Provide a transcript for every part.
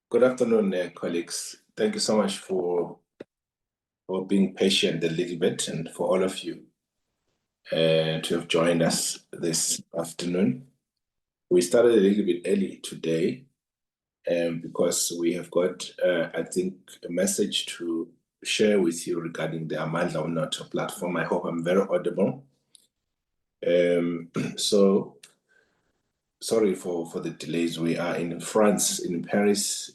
Good afternoon, colleagues. Thank you so much for being patient a little bit and for all of you to have joined us this afternoon. We started a little bit early today because we have got, I think, a message to share with you regarding the Amandla Unoto platform. I hope I'm very audible. So, sorry for the delays. We are in France, in Paris.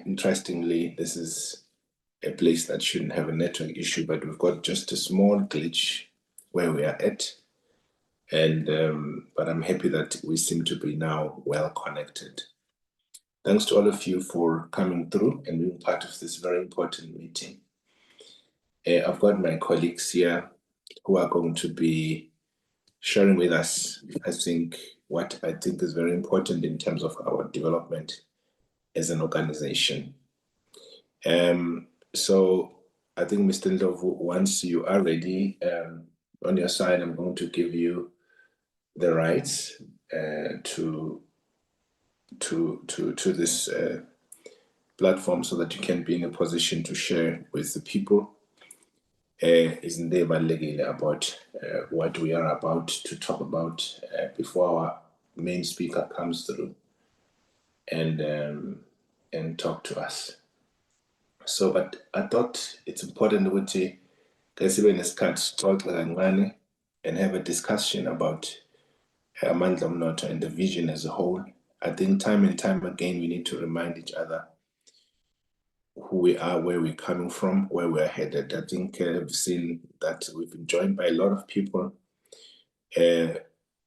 Interestingly, this is a place that shouldn't have a network issue, but we've got just a small glitch where we are at. And but I'm happy that we seem to be now well connected. Thanks to all of you for coming through and being part of this very important meeting. I've got my colleagues here who are going to be sharing with us, I think, what I think is very important in terms of our development as an organization. So I think, Mr. Ndlovu, once you are ready, on your side, I'm going to give you the rights to this platform so that you can be in a position to share with the people. Isn't there about what we are about to talk about before our main speaker comes through and talk to us. So, but I thought it's important to talk and have a discussion about Amandla Unoto and the vision as a whole. I think time and time again we need to remind each other who we are, where we're coming from, where we're headed. I think I've seen that we've been joined by a lot of people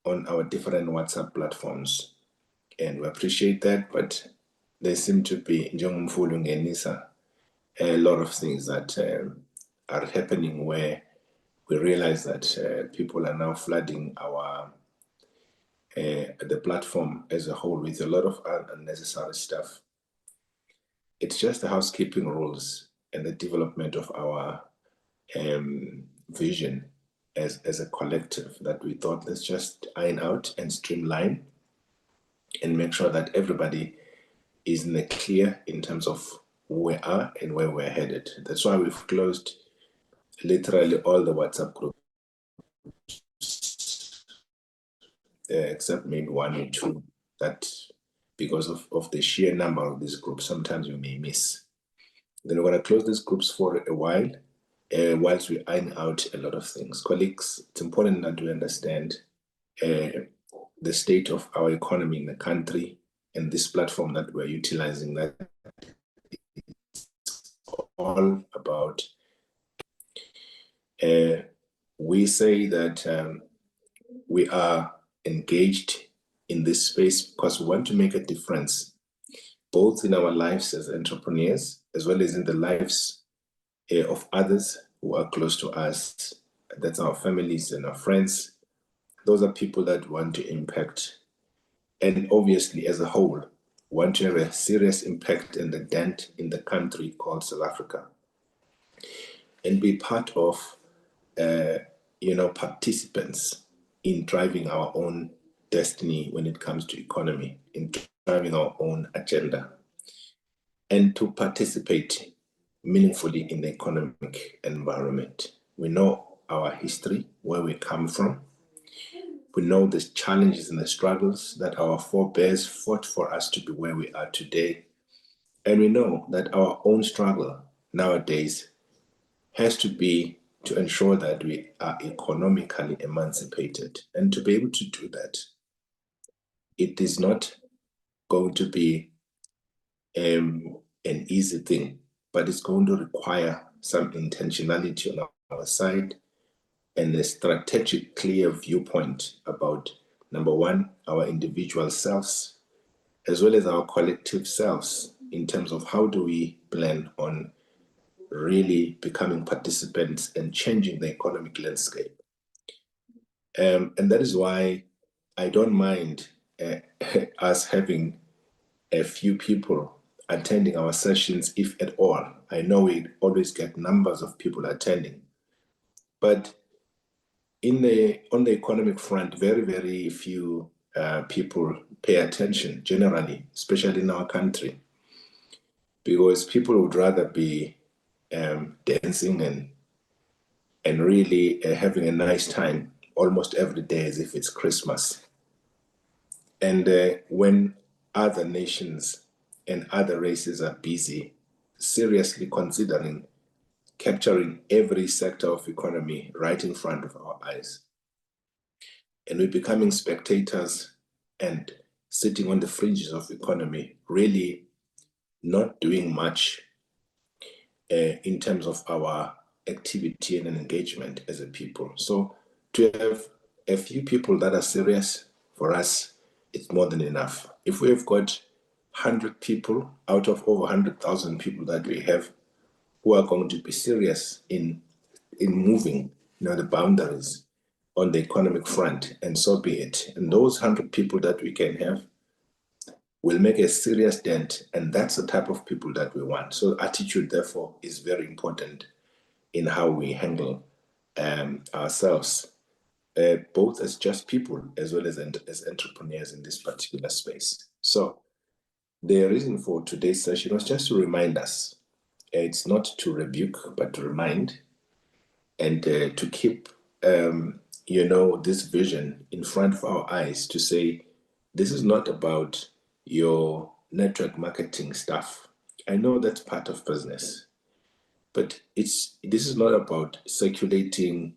on our different WhatsApp platforms, and we appreciate that. But there seem to be a lot of things that are happening where we realize that people are now flooding our the platform as a whole with a lot of unnecessary stuff. It's just the housekeeping rules and the development of our vision as a collective that we thought, let's just iron out and streamline and make sure that everybody is in the clear in terms of who we are and where we're headed. That's why we've closed literally all the WhatsApp groups, except maybe one or two that because of the sheer number of these groups, sometimes we may miss. Then we're going to close these groups for a while, whilst we iron out a lot of things. Colleagues, it's important that we understand the state of our economy in the country and this platform that we're utilizing, that all about. We say that we are engaged in this space because we want to make a difference, both in our lives as entrepreneurs, as well as in the lives of others who are close to us. That's our families and our friends. Those are people that want to impact. And obviously, as a whole, want to have a serious impact and a dent in the country called South Africa. And be part of, participants in driving our own destiny when it comes to economy, in driving our own agenda, and to participate meaningfully in the economic environment. We know our history, where we come from. We know the challenges and the struggles that our forebears fought for us to be where we are today. And we know that our own struggle nowadays has to be to ensure that we are economically emancipated. And to be able to do that, it is not going to be an easy thing, but it's going to require some intentionality on our side and a strategic, clear viewpoint about, number one, our individual selves, as well as our collective selves, in terms of how do we plan on really becoming participants and changing the economic landscape. And that is why I don't mind us having a few people attending our sessions, if at all. I know we always get numbers of people attending, but on the economic front, very, very few people pay attention generally, especially in our country. because people would rather be dancing and really having a nice time almost every day as if it's Christmas. And when other nations and other races are busy seriously considering capturing every sector of economy right in front of our eyes, and we're becoming spectators and sitting on the fringes of economy, really not doing much in terms of our activity and engagement as a people. So to have a few people that are serious, for us, it's more than enough. If we've got 100 people out of over 100,000 people that we have who are going to be serious in moving, the boundaries on the economic front, and so be it. And those 100 people that we can have will make a serious dent, and that's the type of people that we want. So attitude, therefore, is very important in how we handle ourselves, both as just people as well as entrepreneurs in this particular space. So the reason for today's session was just to remind us. It's not to rebuke, but to remind, and to keep, this vision in front of our eyes, to say, this is not about your network marketing stuff. I know that's part of business, but this is not about circulating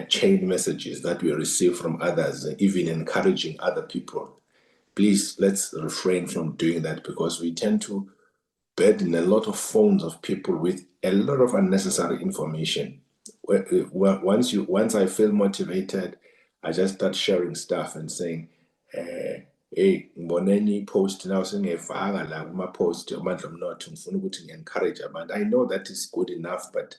chain messages that we receive from others, even encouraging other people. Please, let's refrain from doing that, because we tend to burden a lot of phones of people with a lot of unnecessary information. Once I feel motivated, I just start sharing stuff and saying, hey, ngiboneni post now singefaka la kuma-post amandla omnotho ngifuna ukuthi ngi-encourage abantu. I know that is good enough, but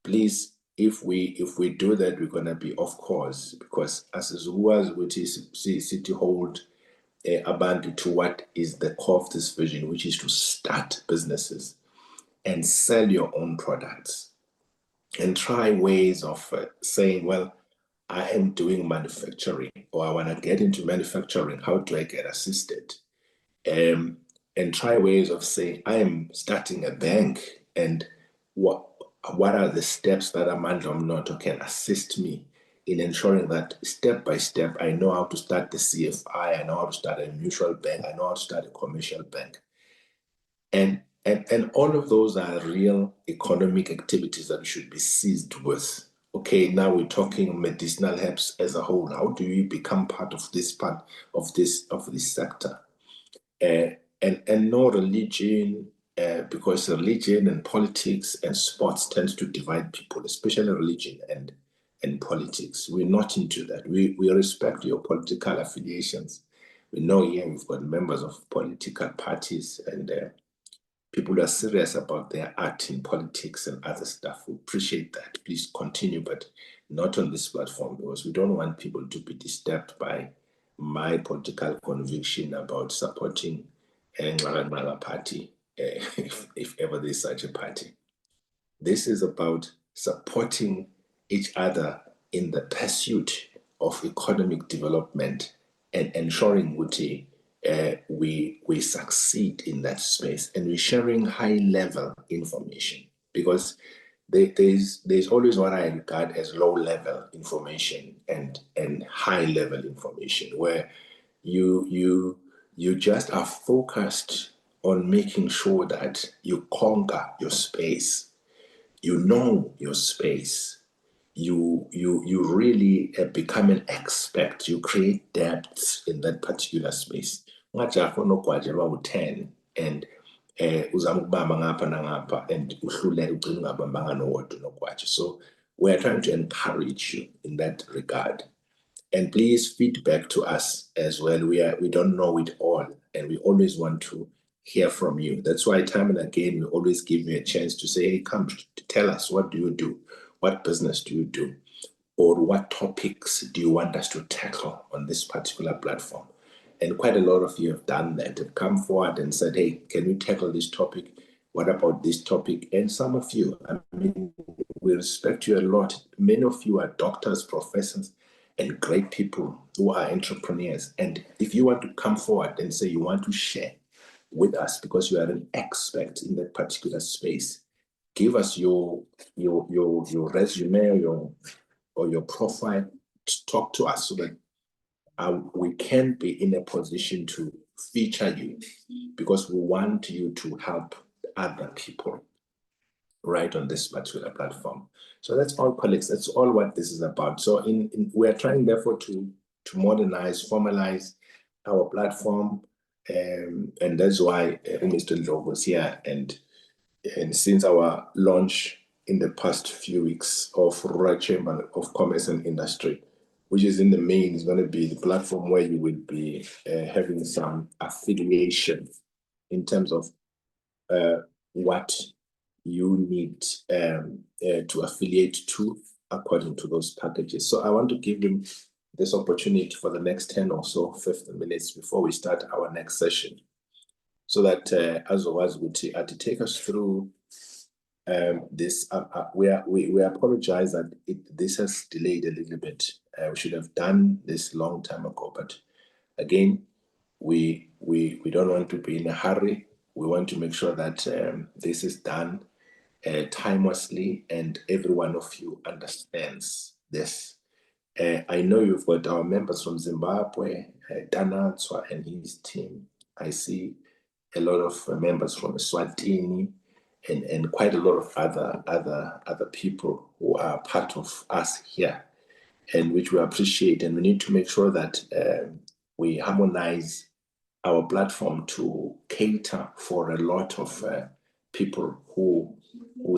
please, if we do that, we're going to be off course, because asizukwazi ukuthi sithi hold abantu to what is the core of this vision, which is to start businesses and sell your own products, and try ways of saying, well, I am doing manufacturing, or I want to get into manufacturing. How do I get assisted? And try ways of saying, I am starting a bank, and what are the steps that Amandla Mnoto can assist me in ensuring that step by step, I know how to start the CFI, I know how to start a mutual bank, I know how to start a commercial bank. And all of those are real economic activities that we should be seized with. Okay, now we're talking medicinal herbs as a whole. How do you become part of this sector? And no religion, because religion and politics and sports tends to divide people, especially religion and politics. We're not into that. We respect your political affiliations. We know here we've got members of political parties, and people are serious about their art in politics and other stuff. We appreciate that. Please continue, but not on this platform, because we don't want people to be disturbed by my political conviction about supporting a party, if ever there's such a party. This is about supporting each other in the pursuit of economic development and ensuring we succeed in that space, and we're sharing high level information, because there's always what I regard as low level information and high level information, where you just are focused on making sure that you conquer your space, you know your space, you really become an expert, you create depths in that particular space. Ungajahi unogwaja u-10 and uzama ukubamba ngapha nangapha and uhluleke ugcine ungabambanga nowodwa unogwaja. So we are trying to encourage you in that regard. And please feedback to us as well. We don't know it all, and we always want to hear from you. That's why time and again we always give you a chance to say, hey, come tell us, what do you do? What business do you do? Or what topics do you want us to tackle on this particular platform? And quite a lot of you have done that, have come forward and said, hey, can you tackle this topic? What about this topic? And some of you, I mean, we respect you a lot. Many of you are doctors, professors, and great people who are entrepreneurs. And if you want to come forward and say you want to share with us because you are an expert in that particular space. Give us your resume or your profile to talk to us so that we can be in a position to feature you, because we want you to help other people right on this particular platform. So that's all, colleagues. That's all what this is about. So we are trying, therefore, to modernize, formalize our platform, and that's why Mr. Ndlovu was here. And since our launch in the past few weeks of Rural Chamber of Commerce and Industry, which is in the main is going to be the platform where you will be having some affiliation in terms of what you need to affiliate to according to those packages. So I want to give them this opportunity for the next 10 or so 15 minutes before we start our next session, so that as always would to take us through this. We apologize that this has delayed a little bit. We should have done this long time ago, but again, we don't want to be in a hurry. We want to make sure that this is done timelessly and every one of you understands this. I know you've got our members from Zimbabwe, Danatswa and his team. I see a lot of members from Eswatini and quite a lot of other people who are part of us here, and which we appreciate. And we need to make sure that we harmonize our platform to cater for a lot of people who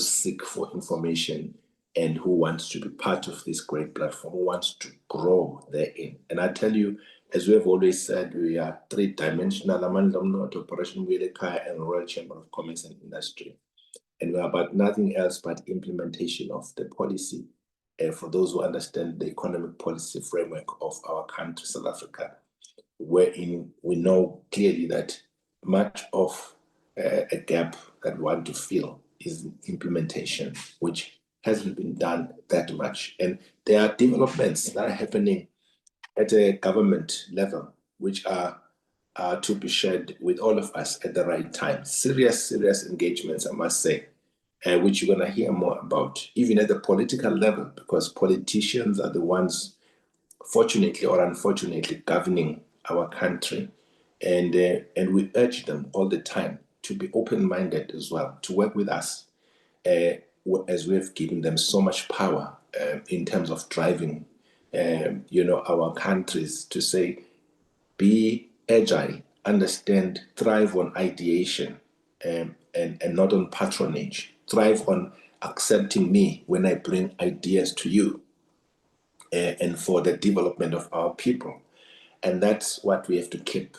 seek for information and who wants to be part of this great platform, who wants to grow therein. And I tell you, as we have always said, we are three-dimensional, Amandla Operation Willekaya and Royal Chamber of Commerce and Industry. And we are about nothing else but implementation of the policy for those who understand the economic policy framework of our country, South Africa, wherein we know clearly that much of a gap that we want to fill is implementation, which hasn't been done that much. And there are developments that are happening at a government level, which are to be shared with all of us at the right time. Serious engagements, I must say, which you're going to hear more about, even at the political level, because politicians are the ones, fortunately or unfortunately, governing our country. And we urge them all the time to be open-minded as well, to work with us, as we have given them so much power in terms of driving our countries to say, be agile, understand, thrive on ideation and not on patronage. Thrive on accepting me when I bring ideas to you and for the development of our people. And that's what we have to keep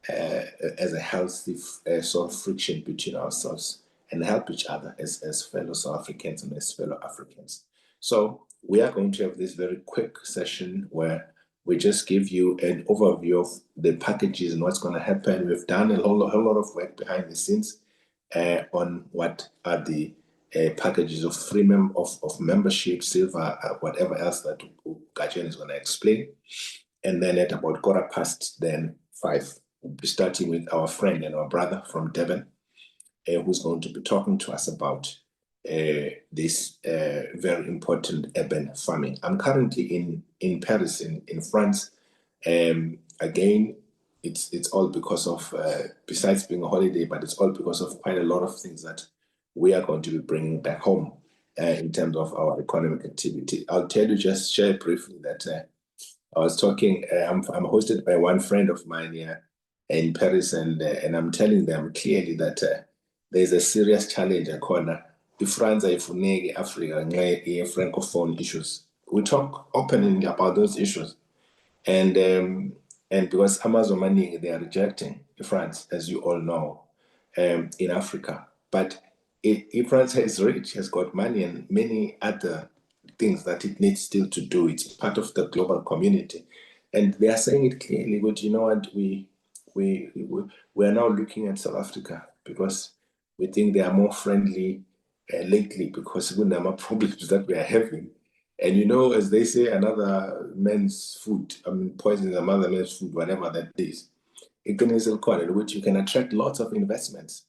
as a healthy sort of friction between ourselves and help each other as fellow South Africans and as fellow Africans. So we are going to have this very quick session where we just give you an overview of the packages and what's going to happen. We've done a whole lot of work behind the scenes on what are the packages of of membership, silver, whatever else that Gajen is going to explain. And then at about 5:15, we'll be starting with our friend and our brother from Durban, who's going to be talking to us about this very important urban farming. I'm currently in Paris, in France. Again, it's all because of, besides being a holiday, but it's all because of quite a lot of things that we are going to be bringing back home in terms of our economic activity. I'll just share briefly that I was talking, I'm hosted by one friend of mine here in Paris, and I'm telling them clearly that there's a serious challenge at corner. France ifuneki Africa francophone issues. We talk openly about those issues, and because Amazon money they are rejecting France, as you all know, in Africa. But if France is rich, has got money and many other things that it needs still to do. It's part of the global community, and they are saying it clearly. But you know what? We are now looking at South Africa because we think they are more friendly lately because of the problems that we are having. And you know, as they say, another man's food, poisoning another man's food, whatever that is. which you can attract lots of investments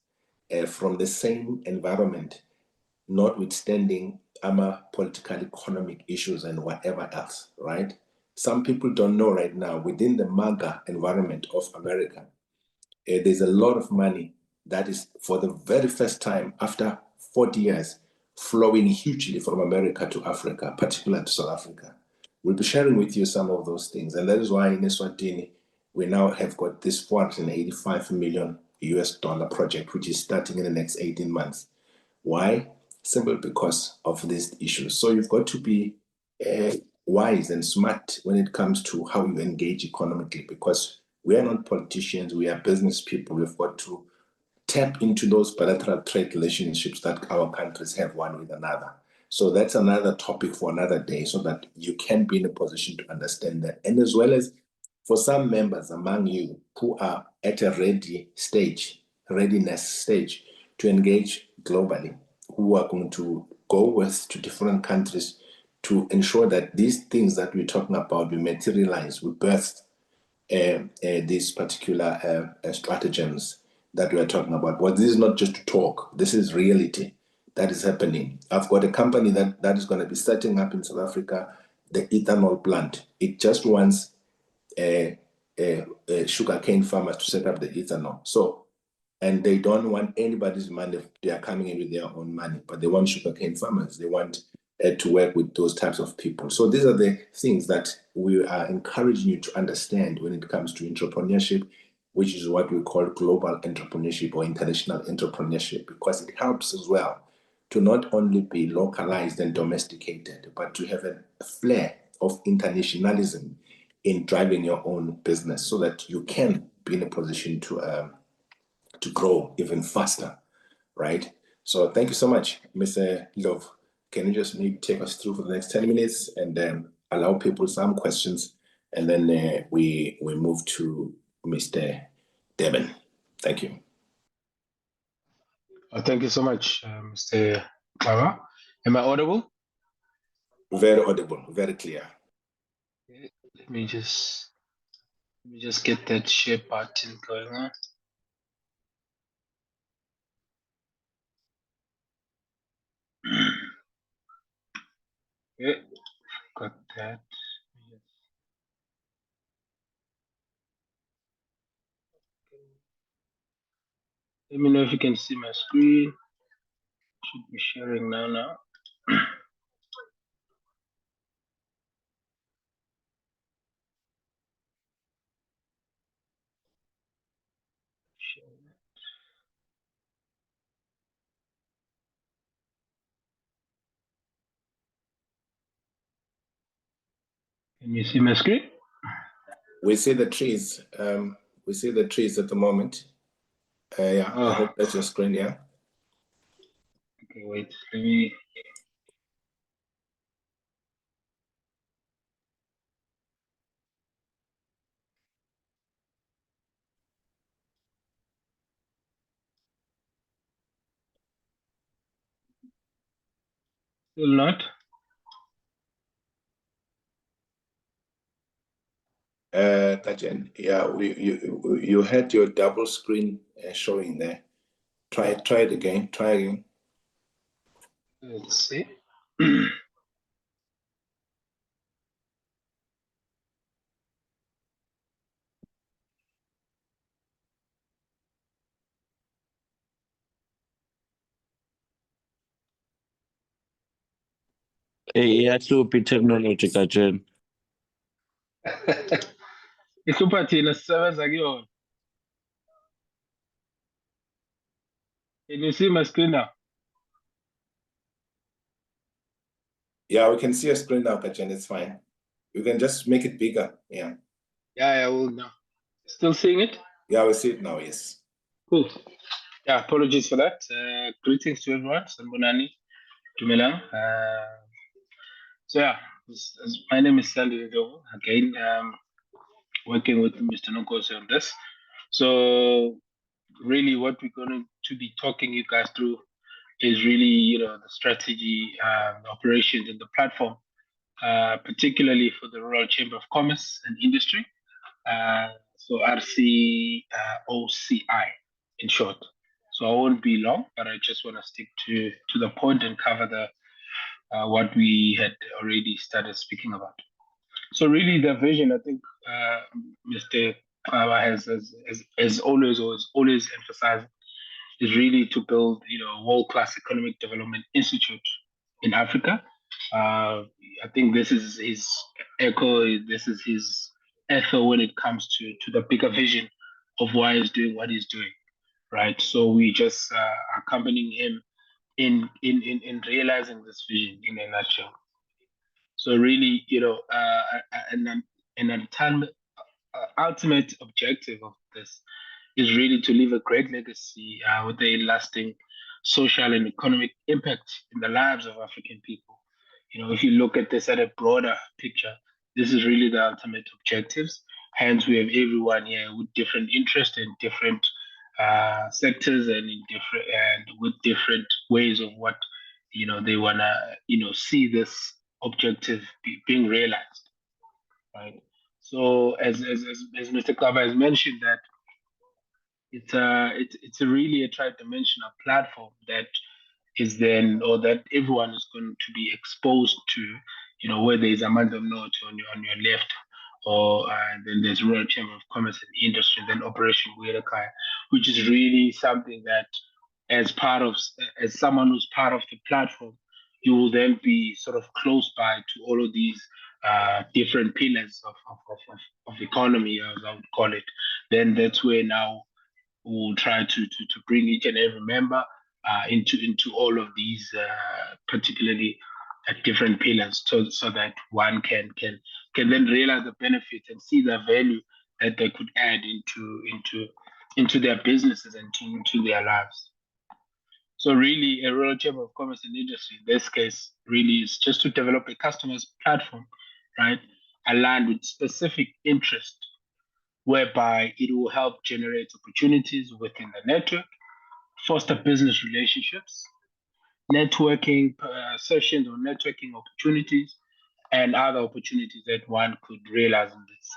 from the same environment, notwithstanding political, economic issues and whatever else, right? Some people don't know right now, within the MAGA environment of America, there's a lot of money that is, for the very first time after 40 years, flowing hugely from America to Africa, particularly to South Africa. We'll be sharing with you some of those things. And that is why in Eswatini, we now have got this 485 million US dollar project, which is starting in the next 18 months. Why? Simply because of these issues. So you've got to be wise and smart when it comes to how you engage economically, because we are not politicians, we are business people. We've got to tap into those bilateral trade relationships that our countries have one with another. So that's another topic for another day, so that you can be in a position to understand that. And as well as for some members among you who are at a readiness stage to engage globally, who are going to go to different countries to ensure that these things that we're talking about will materialize, will birth these particular stratagems that we're talking about. But this is not just to talk, this is reality that is happening. I've got a company that is going to be setting up in South Africa the ethanol plant. It just wants sugarcane farmers to set up the ethanol. So, and they don't want anybody's money. They are coming in with their own money, but they want sugarcane farmers. They want to work with those types of people. So these are the things that we are encouraging you to understand when it comes to entrepreneurship, which is what we call global entrepreneurship or international entrepreneurship, because it helps as well to not only be localized and domesticated, but to have a flair of internationalism in driving your own business, so that you can be in a position to grow even faster, right? So thank you so much, Mr. Love. Can you just maybe take us through for the next 10 minutes and then allow people some questions, and then we move to Mr. Devin. Thank you. Thank you so much, Mr. Baba. Am I audible? Very audible, very clear. Let me just get that share button going on. Okay, got that. Let me know if you can see my screen. Should be sharing now. Can you see my screen? We see the trees. We see the trees at the moment. Yeah, I hope that's your screen, yeah? Okay, wait, let me... Still not? Kajen, yeah, you had your double screen showing there. Try it again. Try again. Let's see. Iyahlupha technology Kajen. Ihlupha thina sisebenza kuyona. Can you see my screen now? Yeah, we can see your screen now, Kajen. It's fine. You can just make it bigger. Yeah. Yeah, I will now. Still seeing it? Yeah, we see it now. Yes. Cool. Yeah, apologies for that. Greetings to everyone. Sanbonani, Dumelang. So yeah, my name is Sandy Ndovo. Again, working with Mr. Nkosi on this. So really what we're going to be talking you guys through is really, the strategy, operations and the platform, particularly for the Rural Chamber of Commerce and Industry. So RCOCI in short. So I won't be long, but I just want to stick to the point and cover the what we had already started speaking about. So really, the vision, I think, Mr. Kawa has always emphasized, is really to build, a world-class economic development institute in Africa. I think this is his this is his echo when it comes to the bigger vision of why he's doing what he's doing, right? So we just accompanying him in realizing this vision in a nutshell. So really, an ultimate objective of this is really to leave a great legacy with a lasting social and economic impact in the lives of African people. If you look at this at a broader picture, this is really the ultimate objectives. Hence, we have everyone here with different interests and different sectors and with different ways of what they wanna see this objective being realized, right? So as Mr. Kaba has mentioned that it's a really a tri-dimensional platform that is then or that everyone is going to be exposed to, where there's Amanda Note on your left, or then there's Royal Chamber of Commerce and Industry, then Operation Buyerekaya, which is really something that as someone who's part of the platform, you will then be sort of close by to all of these different pillars of economy, as I would call it. Then that's where now we'll try to bring each and every member into all of these particularly different pillars, so that one can then realize the benefits and see the value that they could add into their businesses and into their lives. So really, a Royal Chamber of Commerce and Industry in this case really is just to develop a customer's platform, right, aligned with specific interest, whereby it will help generate opportunities within the network, foster business relationships, networking sessions or networking opportunities, and other opportunities that one could realize in this.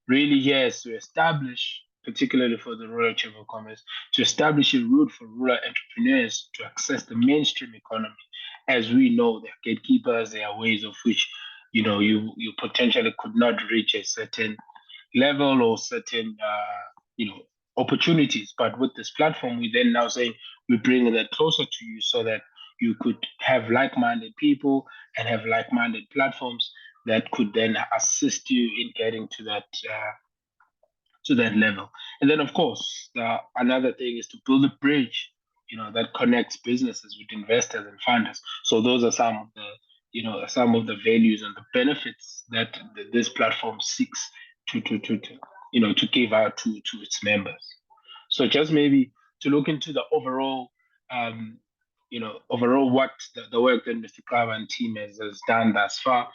Really, yes, to establish, particularly for the Royal Chamber of Commerce, to establish a route for rural entrepreneurs to access the mainstream economy. As we know, there are gatekeepers, there are ways of which you potentially could not reach a certain level or certain opportunities. But with this platform, we then now saying we bring that closer to you so that you could have like-minded people and have like-minded platforms that could then assist you in getting to that level. And then, of course, another thing is to build a bridge, that connects businesses with investors and funders. So those are some of the values and the benefits that this platform seeks to give out to its members. So just maybe to look into the overall what the work that Mr. Kava and team has done thus far,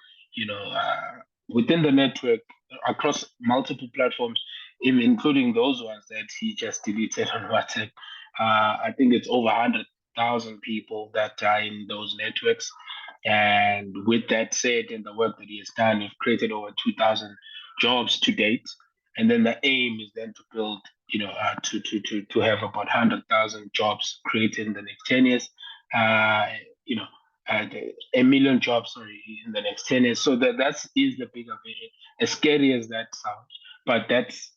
within the network across multiple platforms, even including those ones that he just deleted on WhatsApp. I think it's over 100,000 people that are in those networks. And with that said, and the work that he has done, we've created over 2,000 jobs to date. And then the aim is then to build, to have about 100,000 jobs created in the next 10 years. 1 million jobs, in the next 10 years. So that is the bigger vision, as scary as that sounds. But that's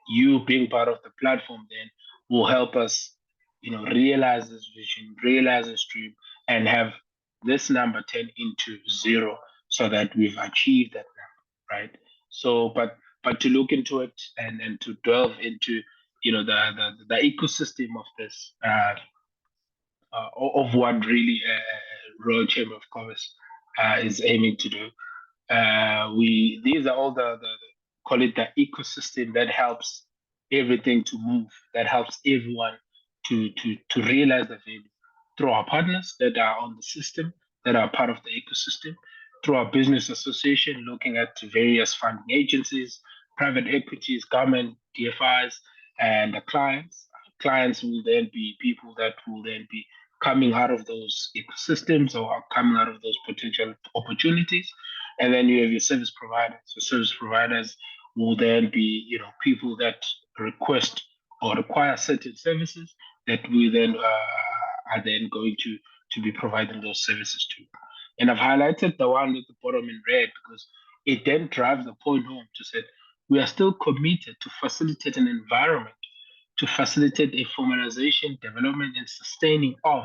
you being part of the platform then will help us, realize this vision, realize this dream, and have this number turn into 0 so that we've achieved that number, right? So, but to look into it and to delve into, the ecosystem of this, of what really Royal Chamber of Commerce is aiming to do. These are all the call it the ecosystem that helps everything to move, that helps everyone to realize the value through our partners that are on the system, that are part of the ecosystem, through our business association, looking at various funding agencies, private equities, government, DFIs, and the clients. Clients will then be people that will then be coming out of those ecosystems or are coming out of those potential opportunities. And then you have your service providers. So service providers will then be, people that request or require certain services that we then are then going to be providing those services to. And I've highlighted the one at the bottom in red because it then drives the point home to say we are still committed to facilitate an environment to facilitate a formalization, development, and sustaining of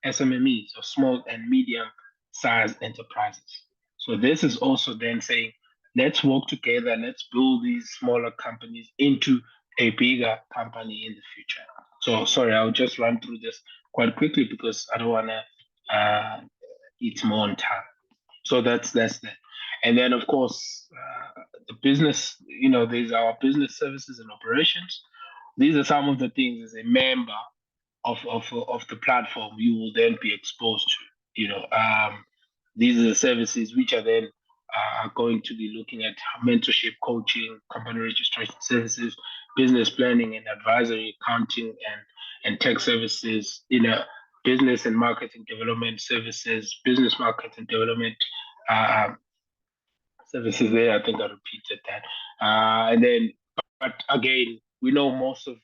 SMMEs or small and medium sized enterprises. So this is also then saying, let's work together, let's build these smaller companies into a bigger company in the future. So sorry, I'll just run through this quite quickly because I don't want to eat more on time. So that's that. And then of course the business, there's our business services and operations. These are some of the things as a member of the platform you will then be exposed to. These are the services which are then going to be looking at mentorship, coaching, company registration services, business planning and advisory, accounting and tech services, business and marketing development services, business marketing development services there. I think I repeated that. And then, but again, we know most of,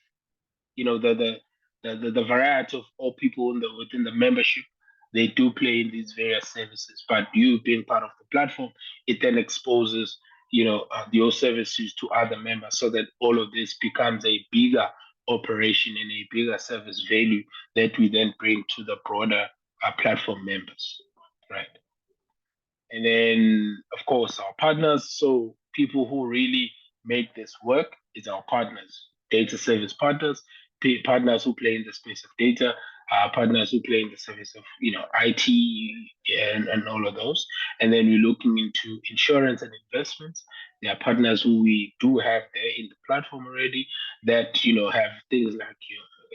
the variety of all people within the membership, they do play in these various services. But you being part of the platform, it then exposes, your services to other members so that all of this becomes a bigger operation and a bigger service value that we then bring to the broader platform members, right? And then, of course, our partners. So people who really make this work is our partners, data service partners, partners who play in the space of data, partners who play in the service of, IT and all of those. And then we're looking into insurance and investments. There are partners who we do have there in the platform already that, have things like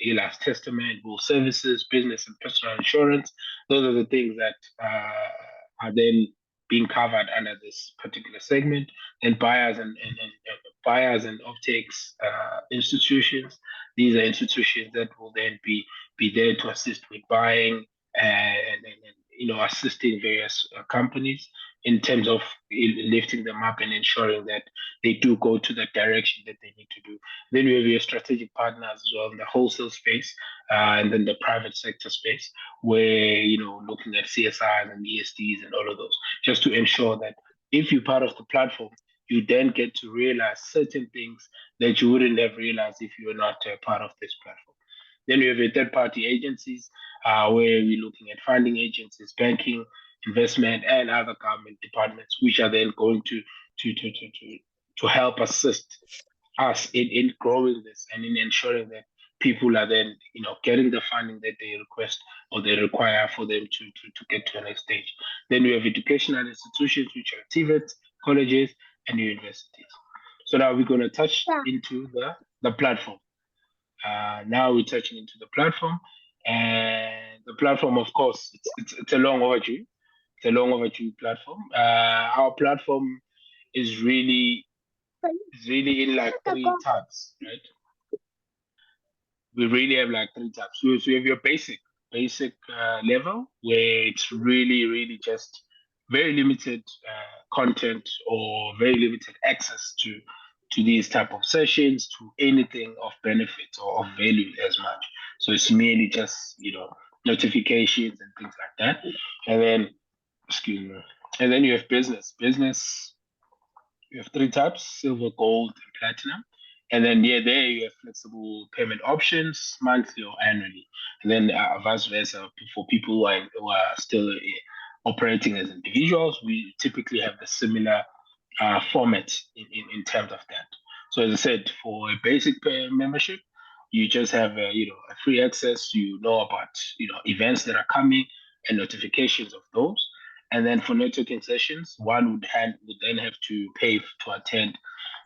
ELAS Testament, will services, business and personal insurance. Those are the things that are then being covered under this particular segment. And buyers and buyers and offtakes institutions. These are institutions that will then be there to assist with buying and assisting various companies in terms of lifting them up and ensuring that they do go to the direction that they need to do. Then we have your strategic partners as well in the wholesale space and then the private sector space where, looking at CSIs and ESDs and all of those, just to ensure that if you're part of the platform, you then get to realize certain things that you wouldn't have realized if you were not part of this platform. Then we have your third-party agencies, where we're looking at funding agencies, banking, investment, and other government departments, which are then going to help assist us in growing this and in ensuring that people are then, getting the funding that they request or they require for them to get to the next stage. Then we have educational institutions, which are TVETs, colleges, and universities. So now we're going to touch into the platform. Now we're touching into the platform, and the platform, of course, it's a long overdue. It's a long overdue platform. Our platform is really in like 3 tabs, right? We really have like 3 tabs. So you have your basic level where it's really just very limited content or very limited access to these type of sessions, to anything of benefit or of value as much. So it's merely just, notifications and things like that. And then, and then you have business. Business, you have 3 types: silver, gold, and platinum. And then there you have flexible payment options, monthly or annually. And then vice versa, for people who are still operating as individuals, we typically have the similar format in terms of that. So as I said, for a basic membership, you just have a free access. You know about events that are coming and notifications of those. And then for networking sessions, one would then have to pay to attend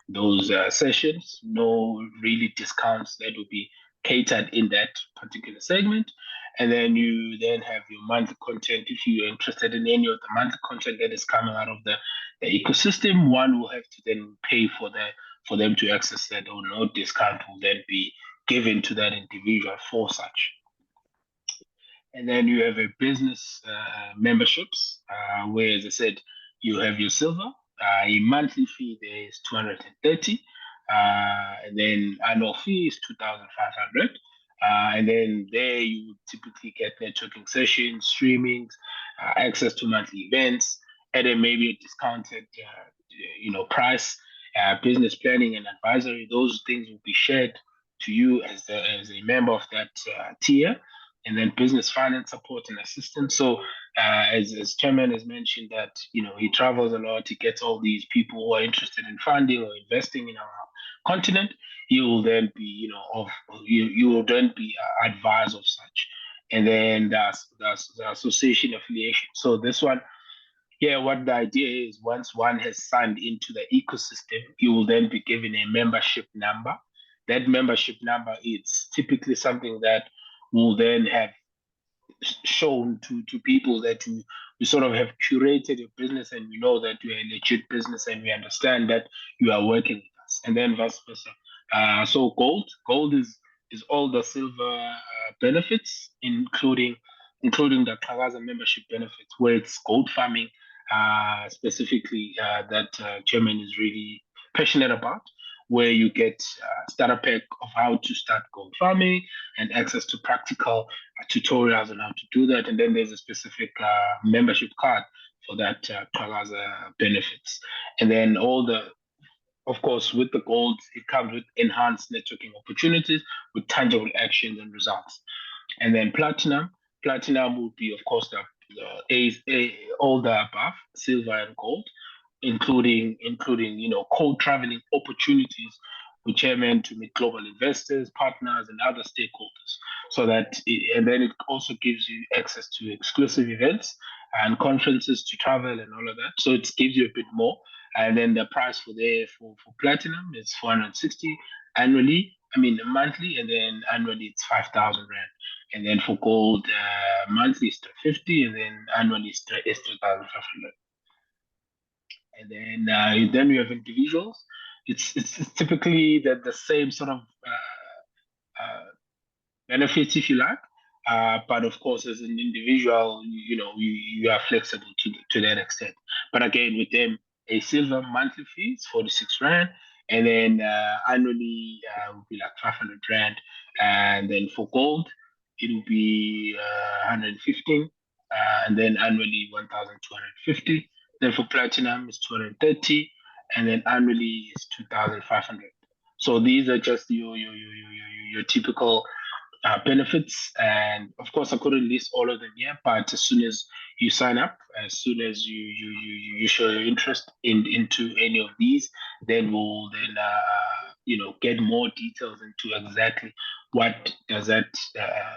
those sessions. No really discounts that will be catered in that particular segment. And then you then have your monthly content. If you're interested in any of the monthly content that is coming out of the ecosystem, one will have to then pay for them to access that, or no discount will then be given to that individual for such. And then you have a business memberships, where, as I said, you have your silver, A monthly fee there is 230, and then annual fee is 2,500. And then there you would typically get networking sessions, streamings, access to monthly events, and then maybe a discounted, price, business planning and advisory. Those things will be shared to you as a member of that tier, and then business finance support and assistance. So, as chairman has mentioned, that he travels a lot, he gets all these people who are interested in funding or investing in our continent. You will then be, you will then be advised of such, and then that's the association affiliation. So this one, yeah, what the idea is, once one has signed into the ecosystem, you will then be given a membership number. That membership number is typically something that will then have shown to people that you sort of have curated your business, and we know that you're a legit business, and we understand that you are working with us, and then vice versa. So gold is all the silver benefits, including the Xhakaza membership benefits, where it's gold farming specifically, that chairman is really passionate about, where you get starter pack of how to start gold farming and access to practical tutorials on how to do that. And then there's a specific membership card for that Xhakaza benefits. And then of course, with the gold, it comes with enhanced networking opportunities with tangible actions and results. And then platinum would be, of course, all the above, silver and gold, including co-traveling opportunities with chairman to meet global investors, partners, and other stakeholders. And then it also gives you access to exclusive events and conferences to travel and all of that. So it gives you a bit more. And then the price for platinum is 460 monthly, and then annually it's 5,000 rand. And then for gold, monthly is 350, and then annually is 3,500. And then we have individuals. It's typically the same sort of benefits, if you like. But of course, as an individual, you are flexible to that extent. But again, with them, a silver monthly fee is 46 rand, and then annually would be like 500 rand. And then for gold, it will be 115, and then annually 1,250. Then for platinum, it's 230, and then annually is 2,500. So these are just your typical benefits. And of course, I couldn't list all of them here, but as soon as you sign up, as soon as you show your interest into any of these, then we'll then get more details into exactly what does that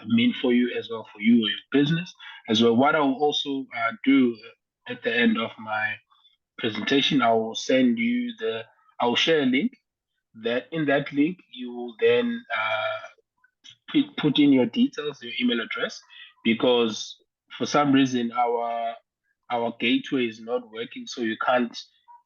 mean for you, as well, for you or your business as well. What I will also do at the end of my presentation, I will share a link. That in that link, you will then put in your details, your email address, because for some reason our gateway is not working, so you can't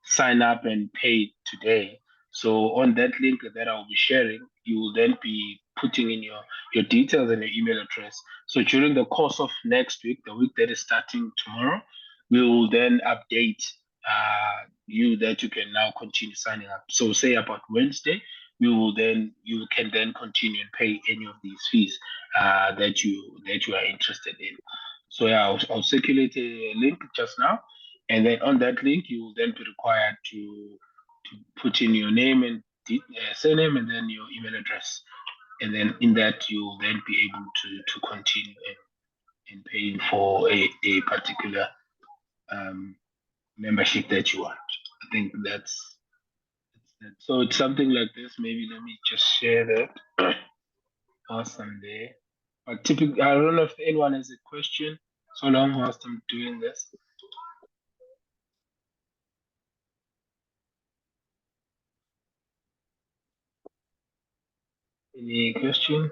sign up and pay today. So on that link that I'll be sharing, you will then be putting in your details and your email address. So during the course of next week, the week that is starting tomorrow, we will then update you that you can now continue signing up. So say about Wednesday, you can then continue and pay any of these fees that you are interested in. So yeah, I'll circulate a link just now, and then on that link you will then be required to put in your name and surname, and then your email address, and then in that you will then be able to continue in paying for a particular membership that you want. I think that's it. So it's something like this. Maybe let me just share that. Awesome there. But typically, I don't know if anyone has a question so long whilst I'm doing this. Any question?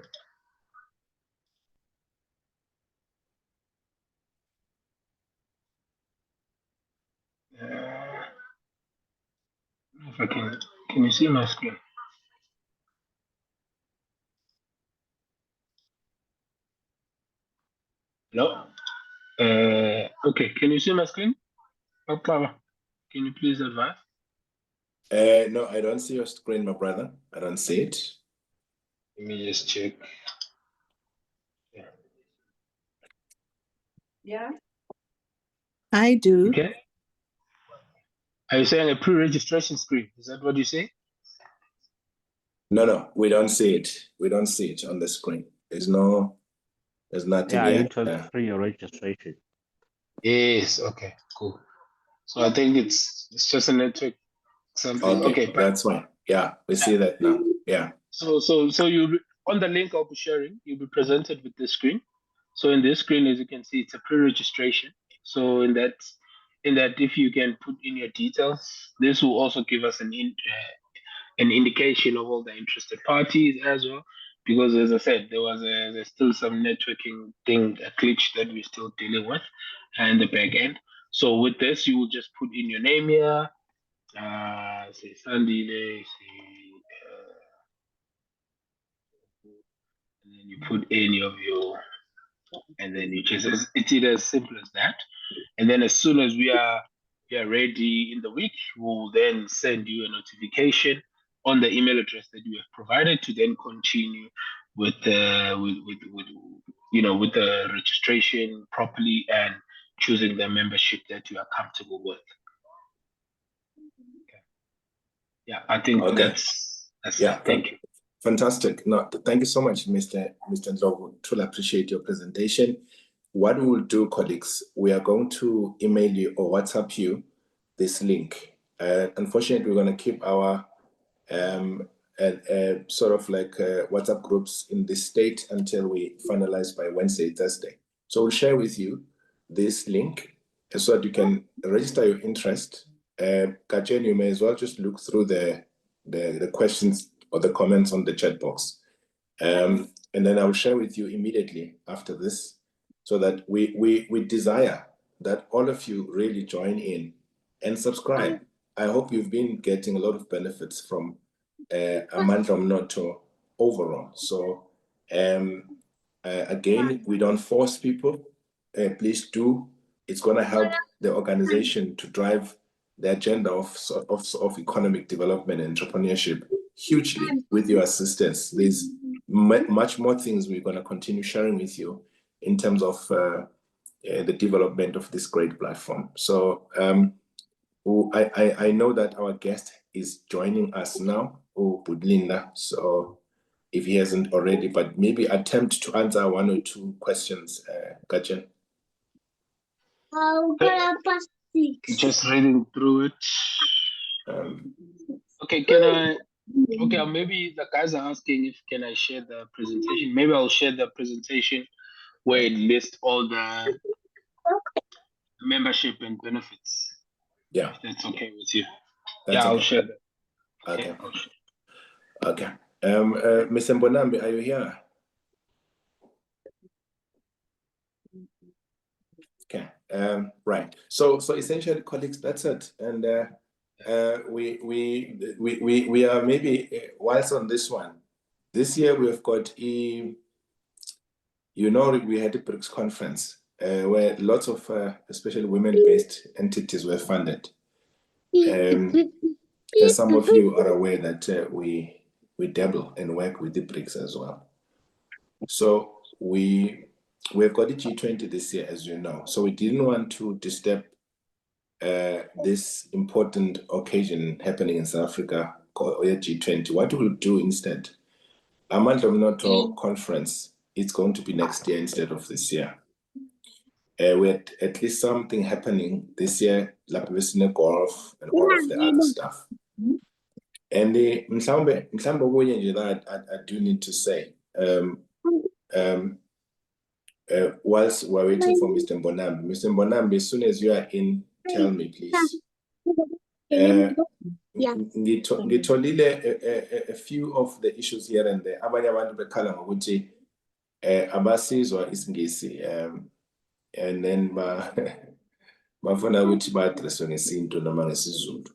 If I can you see my screen? Hello? Okay, can you see my screen? Oh, Clara. Can you please advise? No, I don't see your screen, my brother. I don't see it. Let me just check. Yeah. I do. Okay. Are you saying a pre-registration screen? Is that what you say? No, we don't see it. We don't see it on the screen. There's nothing Yeah, here. it was pre-registration. Yes. Okay. Cool. So I think it's just a network something. Okay. That's fine. Yeah, we see that now. Yeah. So you on the link I'll be sharing, you'll be presented with this screen. So in this screen, as you can see, it's a pre-registration. So in that, if you can put in your details, this will also give us an indication of all the interested parties as well. Because as I said, there's still some networking thing, a glitch that we're still dealing with, and the back end. So with this, you will just put in your name here. Say Sandile, and then you put any of your, and then you just, it's either as simple as that. And then as soon as we are ready in the week, we'll then send you a notification on the email address that you have provided to then continue with the with the registration properly and choosing the membership that you are comfortable with. Okay. Yeah, I think that's yeah. Thank you. Fantastic. No, thank you so much, Mr. Ndlovu. Truly appreciate your presentation. What we will do, colleagues, we are going to email you or WhatsApp you this link. Unfortunately, we're going to keep our sort of like WhatsApp groups in this state until we finalize by Wednesday, Thursday. So we'll share with you this link so that you can register your interest. Gajen, you may as well just look through the questions or the comments on the chat box. And then I will share with you immediately after this so that we desire that all of you really join in and subscribe. I hope you've been getting a lot of benefits from Amandla Mnoto overall. So again, we don't force people. Please do. It's going to help the organization to drive the agenda of economic development and entrepreneurship hugely with your assistance. There's much more things we're going to continue sharing with you in terms of the development of this great platform. So I know that our guest is joining us now, Budlinda. So if he hasn't already, but maybe attempt to answer one or two questions, Gajen. Just reading through it. Okay, maybe the guys are asking if can I share the presentation. Maybe I'll share the presentation where it lists all the membership and benefits. Yeah. If that's okay with you. That's I'll okay. share that. Okay. Okay. Mr. Mbonambi, are you here? Okay. Right. So essentially, colleagues, that's it. And we are maybe whilst on this one. This year we've got we had a BRICS conference where lots of especially women-based entities were funded. And some of you are aware that we dabble and work with the BRICS as well. So we've got the G20 this year, as you know. So we didn't want to disturb this important occasion happening in South Africa called G20. What we'll do instead, Amandla Mnoto conference, it's going to be next year instead of this year. We had at least something happening this year, like golf and all of the other stuff. And that I do need to say, whilst we're waiting for Mr. Mbonambi, as soon as you are in, tell me, please. Ngitholile a few of the issues here and there. Abanye abantu bekhala ngokuthi abasizwa isingisi and then bafuna ukuthi ba-addresswe ngesintu noma ngesizulu.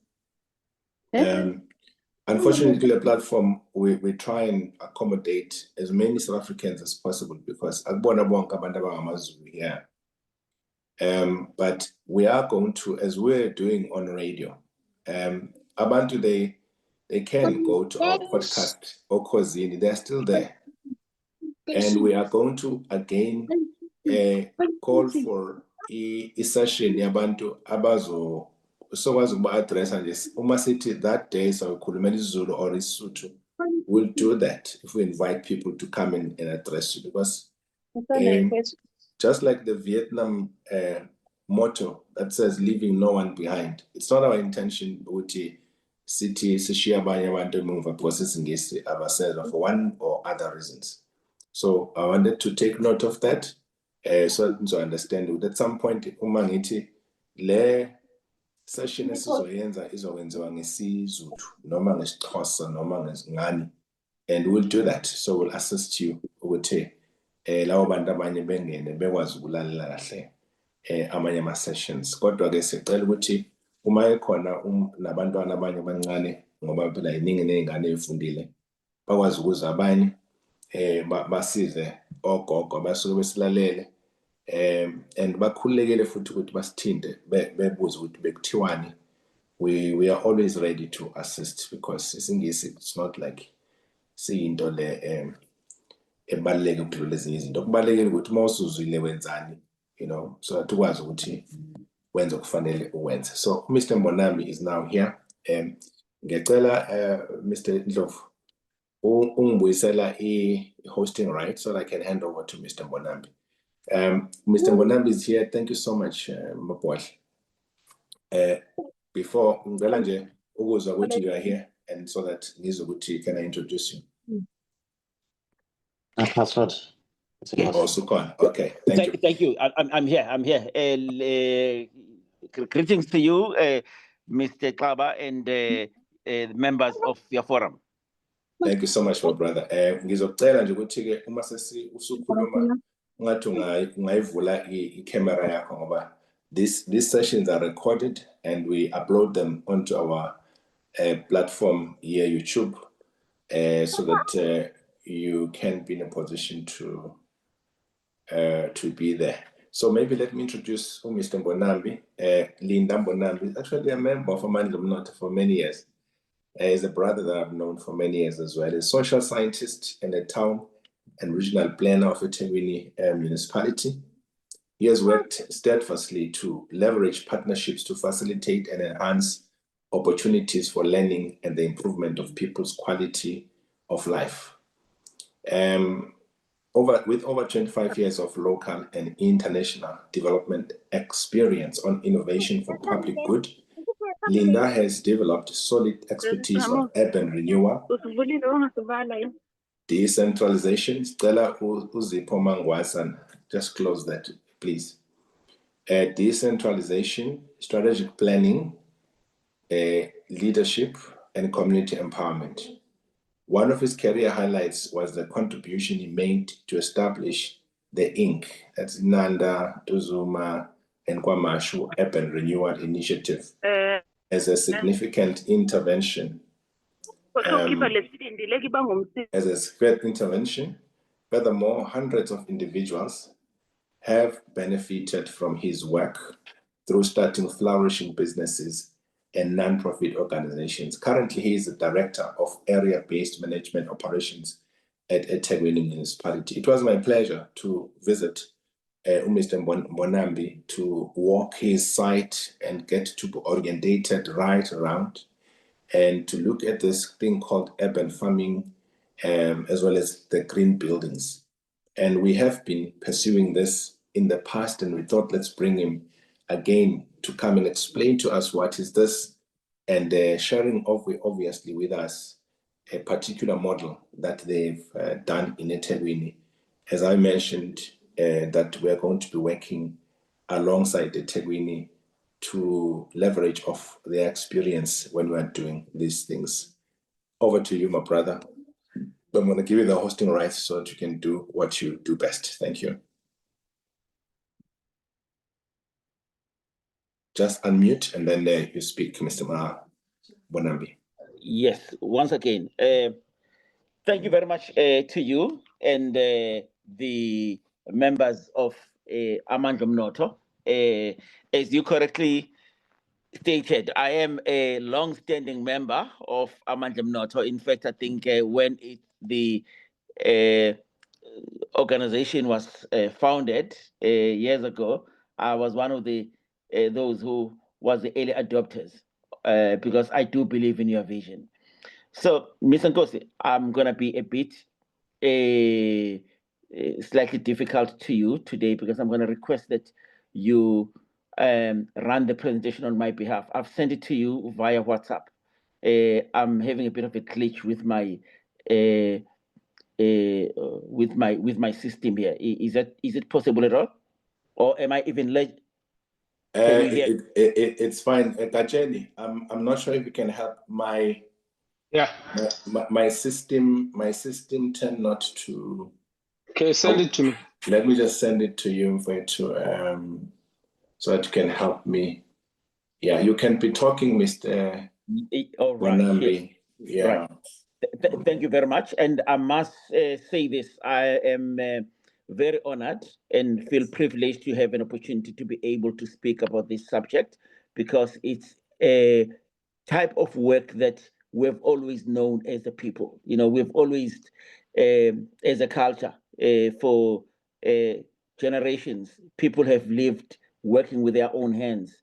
Unfortunately, the platform, we try and accommodate as many South Africans as possible because akubona bonke abantu abangamaZulu here. But we are going to, as we're doing on radio, Abantu, they can go to our podcast, Okozini, they're still there. And we are going to again call for a session yabantu abazo sokwazi ukuba address nje uma sithi that day sakhulumela isiZulu or isiSuthu. We'll do that if we invite people to come in and address you, because just like the Vietnam motto that says leaving no one behind, it's not our intention ukuthi sithi sishiya abanye abantu emuva because isingisi ourselves for one or other reasons. So I wanted to take note of that, so that you understand that at some point uma ngithi le session esizoyenza izokwenziwa ngesiZulu noma ngesiXhosa noma ngani, and we'll do that. So we'll assist you ukuthi lawo bantu abanye bengene bekwazi ukulalela kahle amanye ama sessions. Kodwa ke sicela ukuthi uma ekhona nabantwana abanye abancane ngoba phela iningi nezingane ezifundile bakwazi ukuza abanye basize ogogo basuke besilalele and bakhulekele futhi ukuthi basithinde bebuze ukuthi bekuthiwani. We are always ready to assist, because isingisi it's not like siyinto le ebaluleke ukudlula ezinye izinto. Kubalulekile ukuthi uma usuzwile wenzani, you know, so that ukwazi ukuthi wenze okufanele uwenze. So Mr. Mbonambi is now here. Ngicela Mr. Ndlovu ungibuyisela hosting right so that I can hand over to Mr. Mbonambi. Mr. Mbonambi is here. Thank you so much, Mapwal. Before ngicela nje ukuzwa ukuthi you are here, and so that ngizwe ukuthi can I introduce you? Password. Yes. Also gone. Okay. Thank you. Thank you. I'm here. I'm here. Greetings to you, Mr. Klaba, and members of your forum. Thank you so much, my brother. Ngizocela nje ukuthi ke uma usukhuluma ungathi ungayivula i-camera yakho ngoba these sessions are recorded and we upload them onto our platform here, YouTube, so that you can be in a position to be there. So maybe let me introduce Mr. Mbonambi. Linda Mbonambi is actually a member of Amandla Mnotho for many years. He's a brother that I've known for many years as well. He's a social scientist and a town and regional planner of eThekwini municipality. He has worked steadfastly to leverage partnerships to facilitate and enhance opportunities for learning and the improvement of people's quality of life. With over 25 years of local and international development experience on innovation for public good, Linda has developed solid expertise on urban renewal, decentralization. Stella Uzipho Mangwasan, just close that, please. Decentralization, strategic planning, leadership, and community empowerment. One of his career highlights was the contribution he made to establish the INC, that's Nanda, Tuzuma, and Kwamashu Urban Renewal Initiative, as a significant intervention. Furthermore, hundreds of individuals have benefited from his work through starting flourishing businesses and non-profit organizations. Currently, he is the director of area-based management operations at eThekwini municipality. It was my pleasure to visit Mr. Mbonambi, to walk his site and get to be orientated right around, and to look at this thing called urban farming, as well as the green buildings. And we have been pursuing this in the past, and we thought, let's bring him again to come and explain to us what is this, and sharing obviously with us a particular model that they've done in eThekwini. As I mentioned, that we're going to be working alongside eThekwini to leverage off their experience when we're doing these things. Over to you, my brother. I'm going to give you the hosting rights so that you can do what you do best. Thank you. Just unmute and then you speak, Mr. Mbonambi. Yes, once again, thank you very much to you and the members of Amandla Mnotho as you correctly stated, I am a long-standing member of Amandla Mnotho. In fact, I think when the organization was founded years ago, I was one of the those who was the early adopters because I do believe in your vision. So, Ms. Nkosi, I'm gonna be a bit slightly difficult to you today because I'm gonna request that you run the presentation on my behalf. I've sent it to you via WhatsApp. I'm having a bit of a glitch with my with my system here. Is it possible at all, or am I even late? It's fine. Gajeni, I'm not sure if you can help my my system tend not to. Okay, send it to me. Let me just send it to you for it to so that you can help me. Yeah, you can be talking, Mr. All right. Wanambi. Yeah. Right. Thank you very much. And I must say this, I am very honored and feel privileged to have an opportunity to be able to speak about this subject because it's a type of work that we've always known as a people. You know, we've always, as a culture, for generations, people have lived working with their own hands.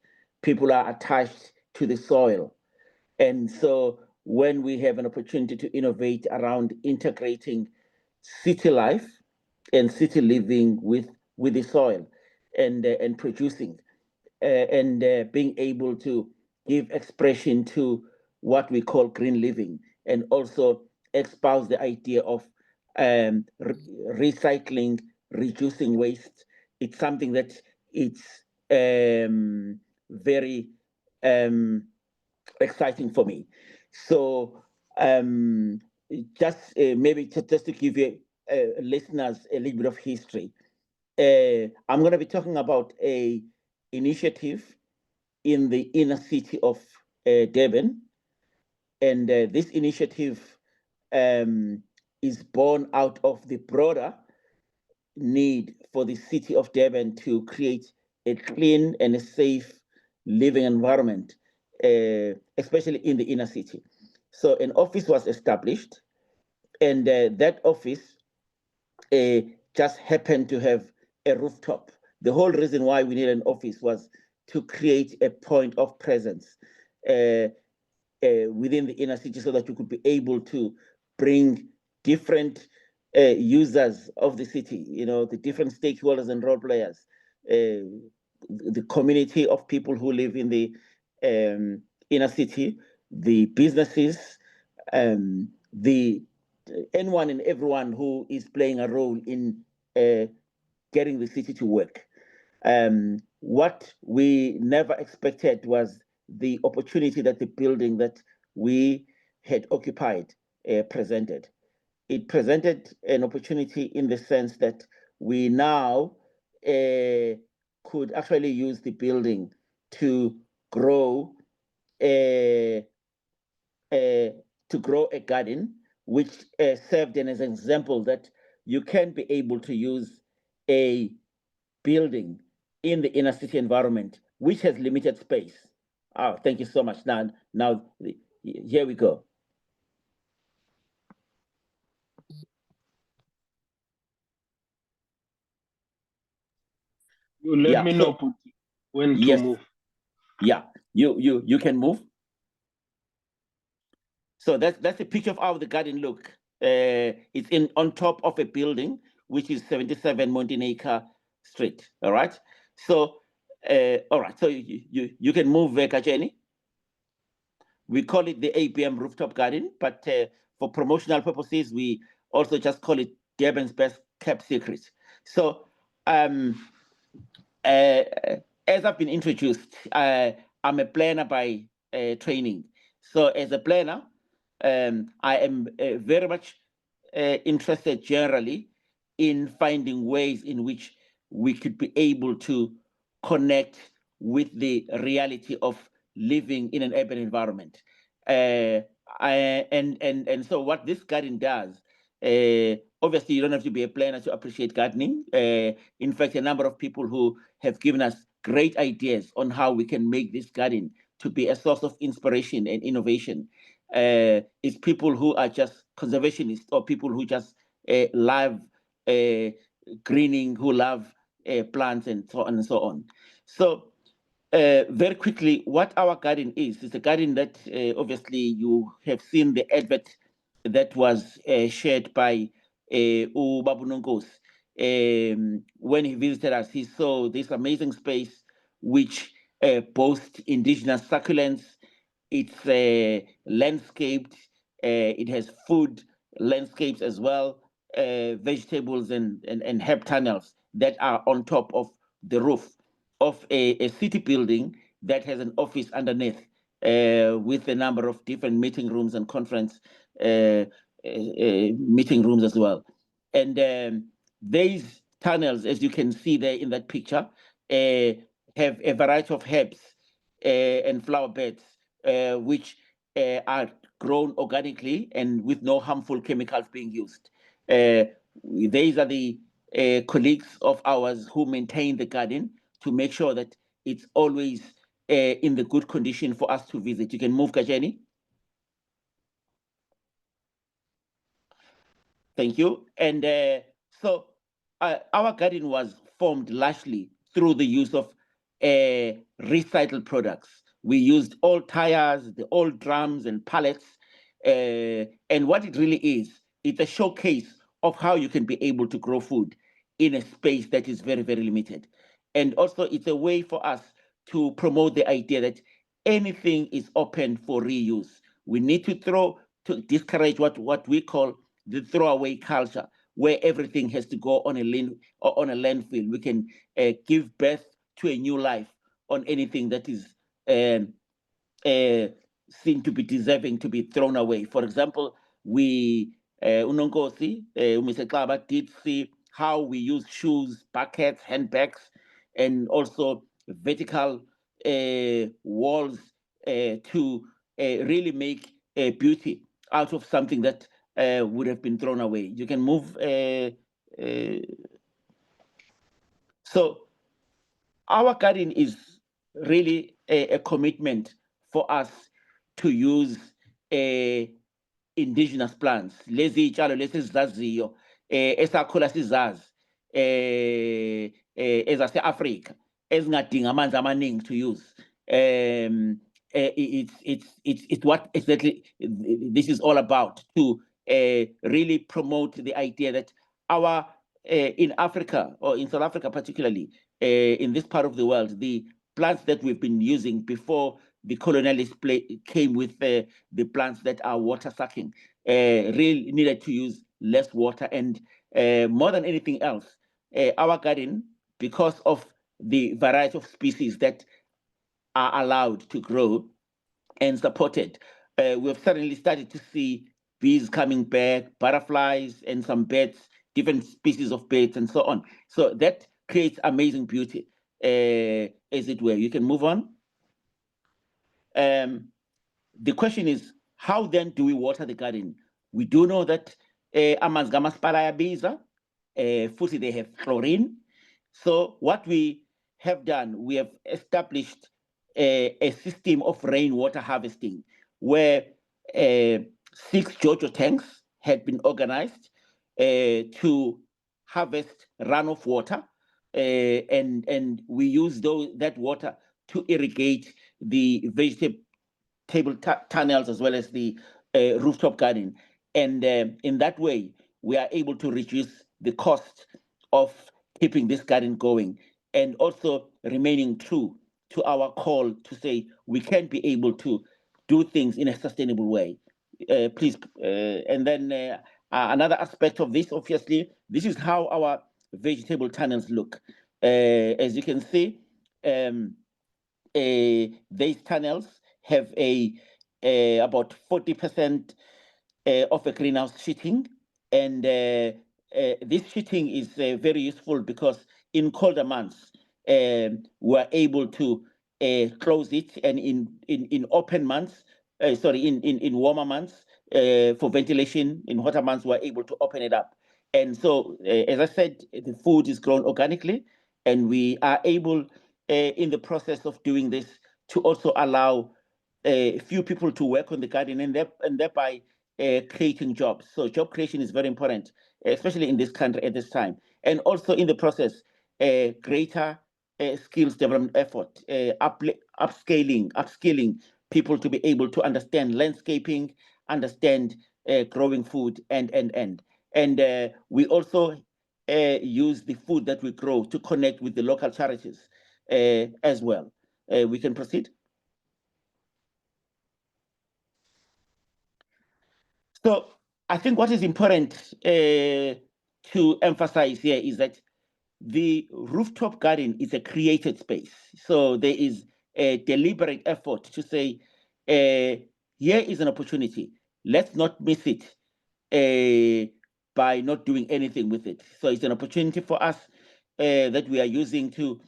People are attached to the soil. And so when we have an opportunity to innovate around integrating city life and city living with the soil and producing and being able to give expression to what we call green living and also espouse the idea of recycling, reducing waste. It's something that it's very exciting for me. So just maybe just to give you listeners a little bit of history, I'm going to be talking about a initiative in the inner city of Durban, and this initiative is born out of the broader need for the city of Durban to create a clean and a safe living environment, especially in the inner city. So an office was established, and that office just happened to have a rooftop. The whole reason why we need an office was to create a point of presence within the inner city so that you could be able to bring different users of the city, you know, the different stakeholders and role players, the community of people who live in the inner city, the businesses, the anyone and everyone who is playing a role in getting the city to work. What we never expected was the opportunity that the building that we had occupied presented. It presented an opportunity in the sense that we now could actually use the building to grow a garden, which served as an example that you can be able to use a building in the inner city environment, which has limited space. Oh, thank you so much. Now, here we go. You let me know when to move. Yeah, you can move. So that's a picture of how the garden look. It's on top of a building, which is 77 Montenacre Street. All right. So all right. So you can move, Kajeni. We call it the ABM rooftop garden, but for promotional purposes, we also just call it Durban's best kept secret. So as I've been introduced, I'm a planner by training. So as a planner, I am very much interested generally in finding ways in which we could be able to connect with the reality of living in an urban environment. And so what this garden does, obviously you don't have to be a planner to appreciate gardening. In fact, a number of people who have given us great ideas on how we can make this garden to be a source of inspiration and innovation. It's people who are just conservationists or people who just love greening, who love plants and so on and so on. So very quickly, what our garden is a garden that obviously you have seen the advert that was shared by Babu Nonkosi. When he visited us, he saw this amazing space which boasts indigenous succulents. It's landscaped. It has food landscapes as well, vegetables and herb tunnels that are on top of the roof of a city building that has an office underneath with a number of different meeting rooms and conference meeting rooms as well. And these tunnels, as you can see there in that picture, have a variety of herbs and flower beds which are grown organically and with no harmful chemicals being used. These are the colleagues of ours who maintain the garden to make sure that it's always in the good condition for us to visit. You can move, Kajeni. Thank you. And so our garden was formed largely through the use of recycled products. We used old tires, the old drums and pallets. And what it really is, it's a showcase of how you can be able to grow food in a space that is very, very limited. And also it's a way for us to promote the idea that anything is open for reuse. We need to discourage what we call the throwaway culture, where everything has to go on a landfill. We can give birth to a new life on anything that is seen to be deserving to be thrown away. For example, Unonkosi, Mr. Klaba did see how we use shoes, buckets, handbags, and also vertical walls to really make beauty out of something that would have been thrown away. You can move. So our garden is really a commitment for us to use indigenous plants. Lezi itshalo lesizaziyo esakhula sizazi ezase-Africa ezingadingi amanzi amaningi to use. It's what exactly this is all about, to really promote the idea that our in Africa, or in South Africa particularly, in this part of the world, the plants that we've been using before the colonialists came with the plants that are water sucking really needed to use less water. And more than anything else, our garden, because of the variety of species that are allowed to grow and supported, we've suddenly started to see bees coming back, butterflies, and some birds, different species of birds, and so on. So that creates amazing beauty, as it were. You can move on. The question is, how then do we water the garden? We do know that amanzi kamasipala ayabiza, futhi they have chlorine. So what we have done, we have established a system of rainwater harvesting where 6 JoJo tanks had been organized to harvest runoff water, and we use that water to irrigate the vegetable tunnels as well as the rooftop garden. And in that way, we are able to reduce the cost of keeping this garden going, and also remaining true to our call to say we can be able to do things in a sustainable way. Please, and then another aspect of this, obviously, this is how our vegetable tunnels look. As you can see, these tunnels have about 40% of a greenhouse sheeting, and this sheeting is very useful because in colder months we're able to close it, and in open months, in warmer months, for ventilation, in hotter months we're able to open it up. And so, as I said, the food is grown organically, and we are able in the process of doing this to also allow a few people to work on the garden and thereby creating jobs. So job creation is very important, especially in this country at this time. And also in the process, greater skills development effort, upskilling people to be able to understand landscaping, understand growing food, and we also use the food that we grow to connect with the local charities as well. We can proceed. So I think what is important to emphasize here is that the rooftop garden is a created space. So there is a deliberate effort to say, here is an opportunity. Let's not miss it by not doing anything with it. So it's an opportunity for us that we are using to,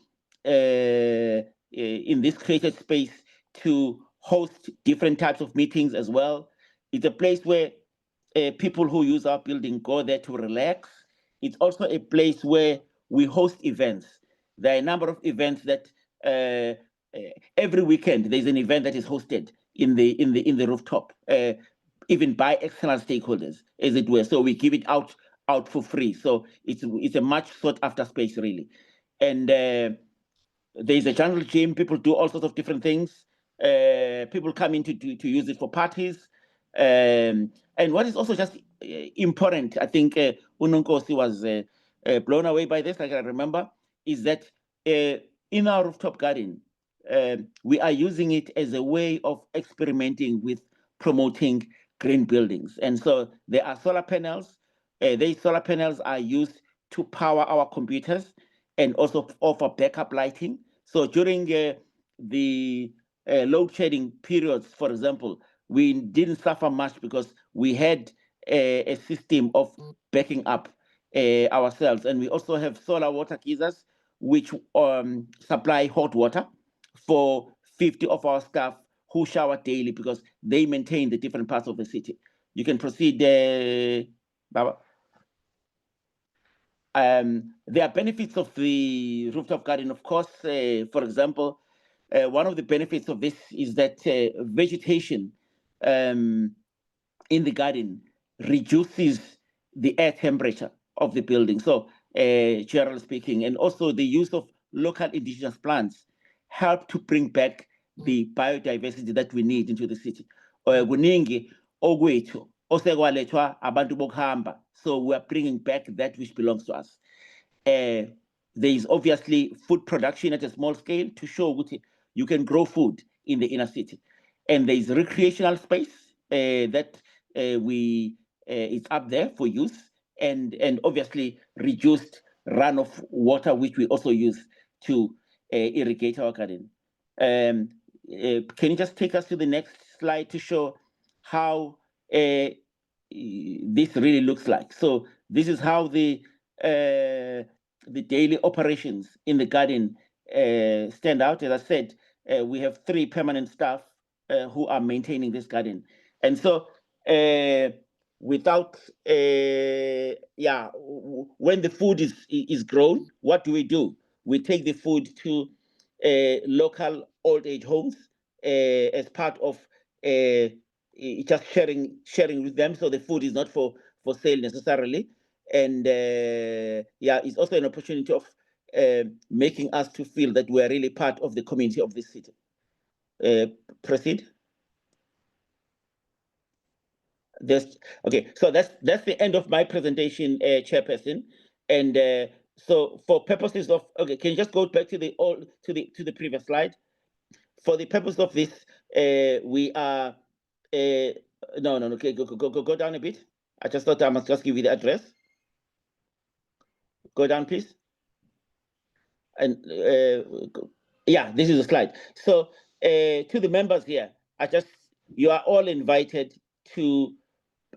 in this created space, to host different types of meetings as well. It's a place where people who use our building go there to relax. It's also a place where we host events. There are a number of events that every weekend there's an event that is hosted in the rooftop, even by external stakeholders, as it were. So we give it out for free. So it's a much sought after space, really. And there's a jungle gym. People do all sorts of different things. People come in to use it for parties. And what is also just important, I think Unonkosi was blown away by this, like I remember, is that in our rooftop garden, we are using it as a way of experimenting with promoting green buildings. And so there are solar panels. These solar panels are used to power our computers and also offer backup lighting. So during the load shedding periods, for example, we didn't suffer much because we had a system of backing up ourselves. And we also have solar water geysers, which supply hot water for 50 of our staff who shower daily because they maintain the different parts of the city. You can proceed, Baba. There are benefits of the rooftop garden, of course. For example, one of the benefits of this is that vegetation in the garden reduces the air temperature of the building. So, generally speaking, and also the use of local indigenous plants help to bring back the biodiversity that we need into the city. Kuningi okwethu osekwalethwa abantu bokuhamba. So we are bringing back that which belongs to us. There is obviously food production at a small scale to show that you can grow food in the inner city. And there is recreational space that it's up there for use, and obviously reduced runoff water, which we also use to irrigate our garden. Can you just take us to the next slide to show how this really looks like? So this is how the daily operations in the garden stand out. As I said, we have 3 permanent staff who are maintaining this garden. And so without, when the food is grown, what do? We take the food to local old age homes as part of just sharing with them. So the food is not for sale necessarily. And it's also an opportunity of making us to feel that we're really part of the community of this city. Proceed. Okay, so that's the end of my presentation, Chairperson. And so for purposes of, okay, can you just go back to the previous slide? For the purpose of this, we are no, okay, go down a bit. I just thought I must just give you the address. Go down, please. And this is the slide. So to the members here, you are all invited to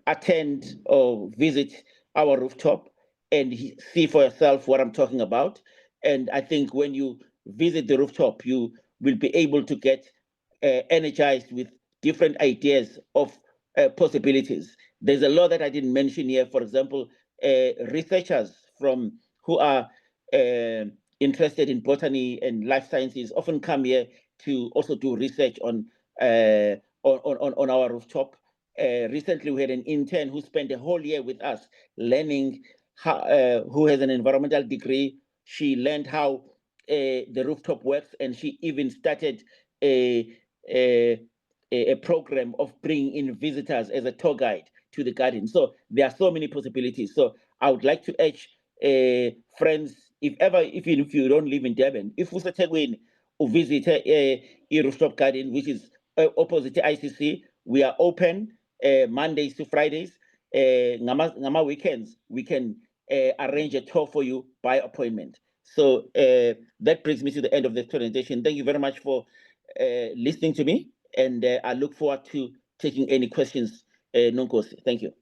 attend or visit our rooftop and see for yourself what I'm talking about. And I think when you visit the rooftop, you will be able to get energized with different ideas of possibilities. There's a lot that I didn't mention here. For example, researchers who are interested in botany and life sciences often come here to also do research on our rooftop. Recently, we had an intern who spent a whole year with us learning how, who has an environmental degree. She learned how the rooftop works, and she even started a program of bringing in visitors as a tour guide to the garden. So there are so many possibilities. So I would like to urge friends, if you don't live in Durban, if you eThekwini visit a rooftop garden, which is opposite to ICC, we are open Mondays to Fridays. Ngama weekends, we can arrange a tour for you by appointment. So that brings me to the end of this presentation. Thank you very much for listening to me, and I look forward to taking any questions. Nonkosi, thank you.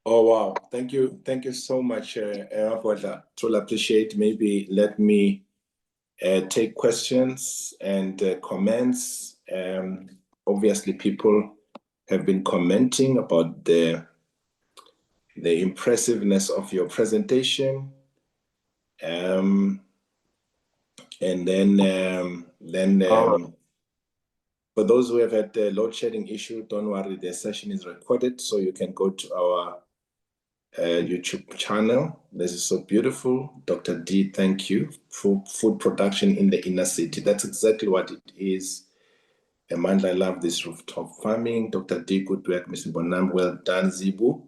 Oh, wow. Thank you so much for that. Truly appreciate. Maybe let me take questions and comments. Obviously, people have been commenting about the impressiveness of your presentation. And then for those who have had the load shedding issue, don't worry, the session is recorded, so you can go to our YouTube channel. This is so beautiful. Dr. D, thank you. For food production in the inner city. That's exactly what it is. Amanda, I love this rooftop farming. Dr. D, good work. Mr. Bonam, well done. Zibu,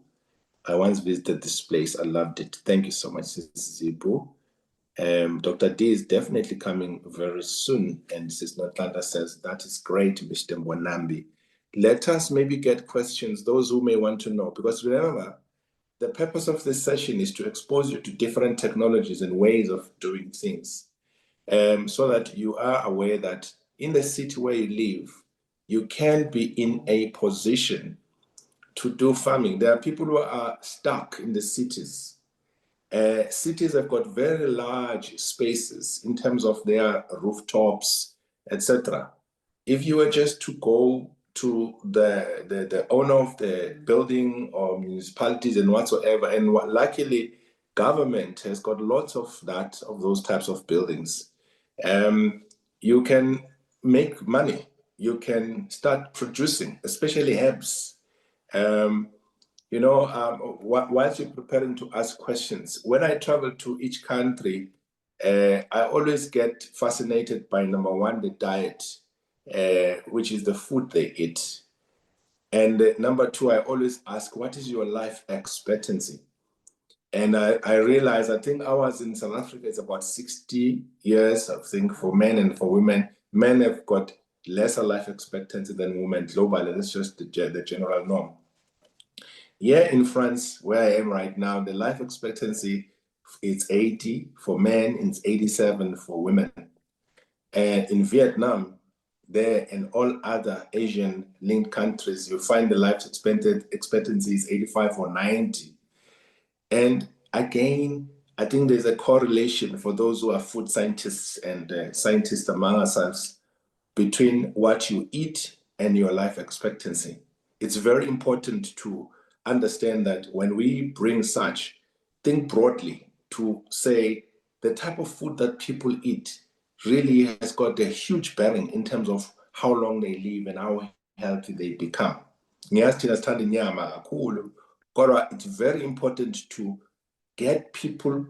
I once visited this place. I loved it. Thank you so much, Zibu. Dr. D is definitely coming very soon. And Sis Notlanda says, that is great, Mr. Bonambi. Let us maybe get questions, those who may want to know, because remember, the purpose of this session is to expose you to different technologies and ways of doing things, so that you are aware that in the city where you live, you can be in a position to do farming. There are people who are stuck in the cities. Cities have got very large spaces in terms of their rooftops, etc. If you were just to go to the owner of the building or municipalities and whatsoever, and luckily government has got lots of those types of buildings, you can make money. You can start producing, especially herbs. Whilst you're preparing to ask questions, when I travel to each country, I always get fascinated by, number one, the diet, which is the food they eat. And number two, I always ask, what is your life expectancy? And I realize, I think ours in South Africa is about 60 years, I think, for men and for women. Men have got lesser life expectancy than women globally. That's just the general norm. Here in France, where I am right now, the life expectancy is 80 for men, it's 87 for women. And in Vietnam, there and all other Asian linked countries, you find the life expectancy is 85 or 90. And again, I think there's a correlation for those who are food scientists and scientists among ourselves between what you eat and your life expectancy. It's very important to understand that when we bring such, think broadly to say the type of food that people eat really has got a huge bearing in terms of how long they live and how healthy they become. It's very important to get people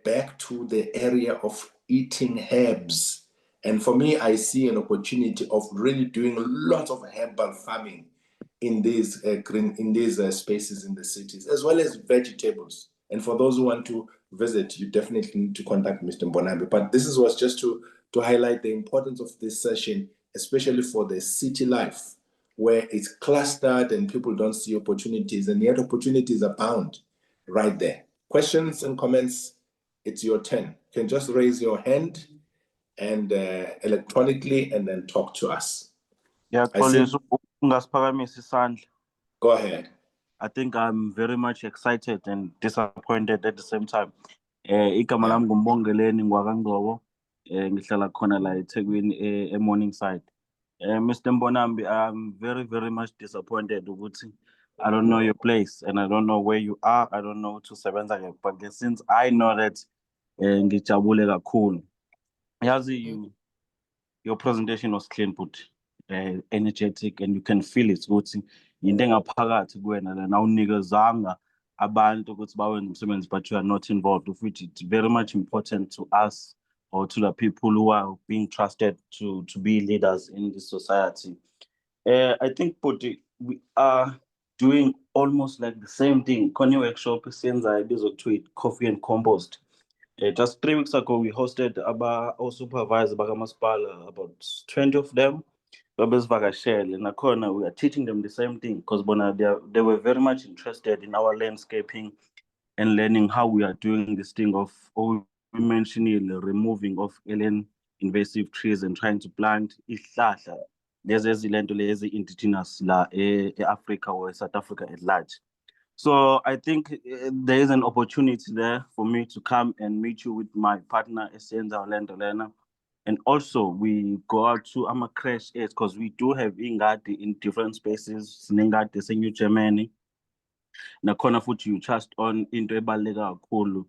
back to the area of eating herbs. And for me, I see an opportunity of really doing lots of herbal farming in these spaces in the cities, as well as vegetables. And for those who want to visit, you definitely need to contact Mr. Bonambi. But this was just to highlight the importance of this session, especially for the city life, where it's clustered and people don't see opportunities, and yet opportunities abound right there. Questions and comments, it's your turn. You can just raise your hand and electronically and then talk to us. Yeah, Go ahead. I think I'm very much excited and disappointed at the same time. Morningside. Mr. Mbonambi, I'm very, very much disappointed. I don't know your place and I don't know where you are. I don't know to Sevenza, but since I know that ngijabule kakhulu. Yazi your presentation was clean but energetic, and you can feel it ukuthi yinto engaphakathi kuwena lana awunikezanga abantu ukuthi bawenze umsebenzi, but you are not involved, of which it's very much important to us or to the people who are being trusted to be leaders in this society. I think we are doing almost like the same thing. Khona workshop esenza ibizwa kuthiwa coffee and compost. Just 3 weeks ago, we hosted our supervisors, bakamasipala, about 20 of them. And we are teaching them the same thing because they were very much interested in our landscaping and learning how we are doing this thing of, we mentioned removing of alien invasive trees and trying to plant ihlahla. There's indigenous la Africa or South Africa at large. So I think there is an opportunity there for me to come and meet you with my partner, Essenza Orlando Lena. And also we go out to our crash aids because we do have ingadi in different spaces. Sinengadi in New Germany. Nakhona futhi you trust on into ebaluleke kakhulu.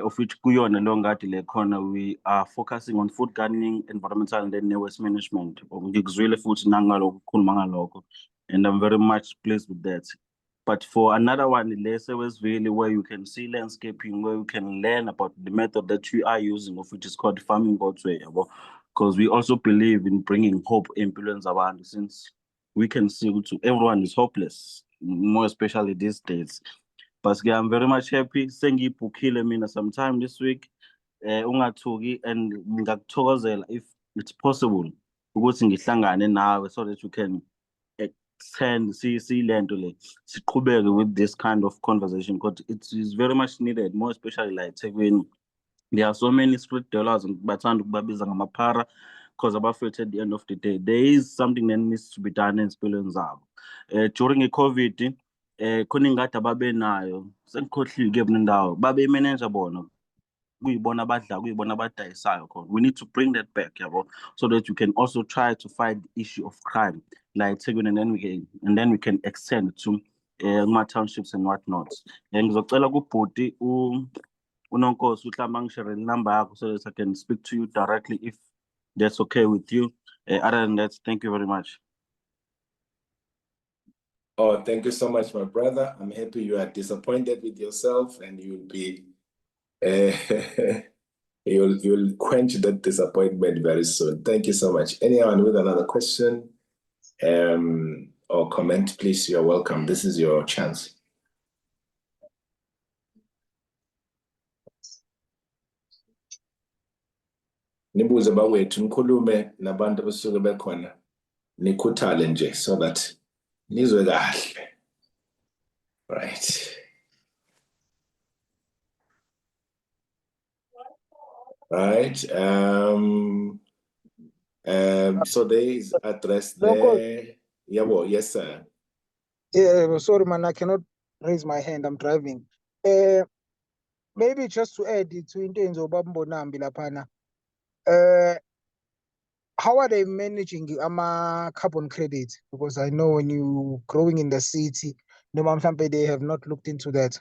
Of which kuyona lo ngadi le khona we are focusing on food gardening, environmental and then waste management. Ngikuzwile futhi nangalo ukukhuluma ngalokho. And I'm very much pleased with that. But for another one, really where you can see landscaping, where you can learn about the method that we are using, of which is called farming God's way. Because we also believe in bringing hope in billions around, since we can see everyone is hopeless, more especially these days. But I'm very much happy. Sengi Pukile mina sometime this week. Ungathuki and ngakuthokozela if it's possible ukuthi ngihlangane nawe so that you can see lento le siqhubeke with this kind of conversation because it is very much needed, more especially like when there are so many street dwellers and bathanda ukubabiza ngamaphara because abafethu at the end of the day there is something that needs to be done empilweni zabo. During i-COVID khona ingadi ababenayo sengikhohlile ebunendawo babe manager bona kuyibona abadla kuyibona abadayisayo khona. We need to bring that back, so that you can also try to fight the issue of crime like and then we can extend to townships and whatnot. Ngizocela kubhuti uNonkosi uhlamba ngishare number yakho so that I can speak to you directly if that's okay with you. Other than that, thank you very much. Oh, thank you so much, my brother. I'm happy you are disappointed with yourself and you'll be you'll quench that disappointment very soon. Thank you so much. Anyone with another question or comment, please, you're welcome. This is your chance. Nibuze bawethu nikhulume nabantu abasuke bekhona nikhuthale nje so that nizwe kahle. Right. Right. So there is address there. Yeah, well, yes, sir. Yeah, sorry, man, I cannot raise my hand. I'm driving. Maybe just to add to into Mbonambi lapana. How are they managing carbon credit? Because I know when you growing in the city, they have not looked into that.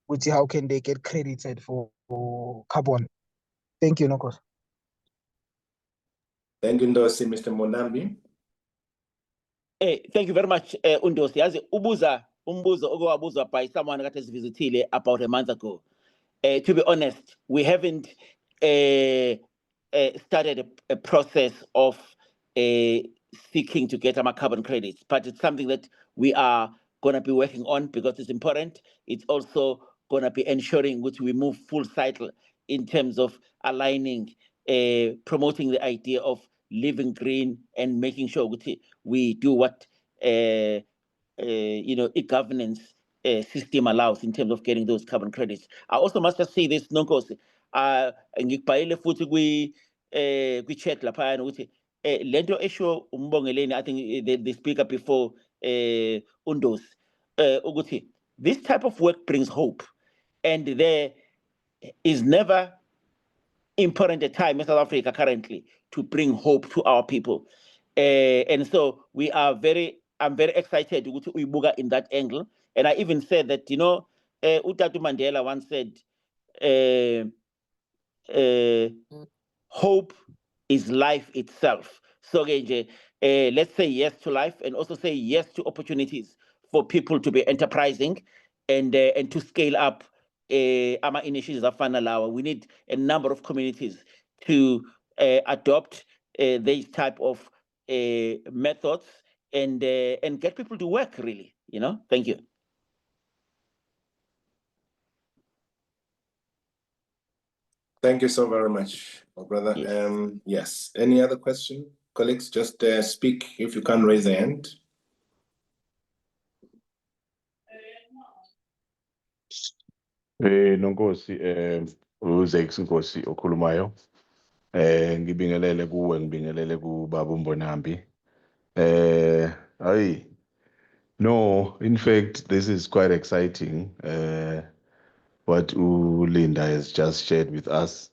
Which how can they get credited for carbon? Thank you, Nokos. Thank you, Ndosi, Mr. Monambi. Thank you very much, Undosi. As umbuzo okwabuzwa by someone that has visited about a month ago. To be honest, we haven't started a process of seeking to get our carbon credits, but it's something that we are going to be working on because it's important. It's also going to be ensuring that we move full cycle in terms of aligning, promoting the idea of living green and making sure we do what a governance system allows in terms of getting those carbon credits. I also must just say this, Nonkosi, ngikubhayile futhi kwi-chat laphayana ukuthi lento esho uMbongeleni, I think the speaker before Undosi, ukuthi this type of work brings hope, and there is never important a time in South Africa currently to bring hope to our people, and so I'm very excited to Uibuga in that angle. And I even said that Utatu Mandela once said hope is life itself. So let's say yes to life and also say yes to opportunities for people to be enterprising and to scale up our initiatives of Fanalawa. We need a number of communities to adopt these type of methods and get people to work really, you know. Thank you. Thank you so very much, my brother. Yes. Yes. Any other question? Colleagues, just speak if you can raise a hand. Nonkosi, uZakes Nkosi okhulumayo. Ngibingelele kuwe, ngibingelele kubaba uMbonambi. No, in fact, this is quite exciting. What Linda has just shared with us.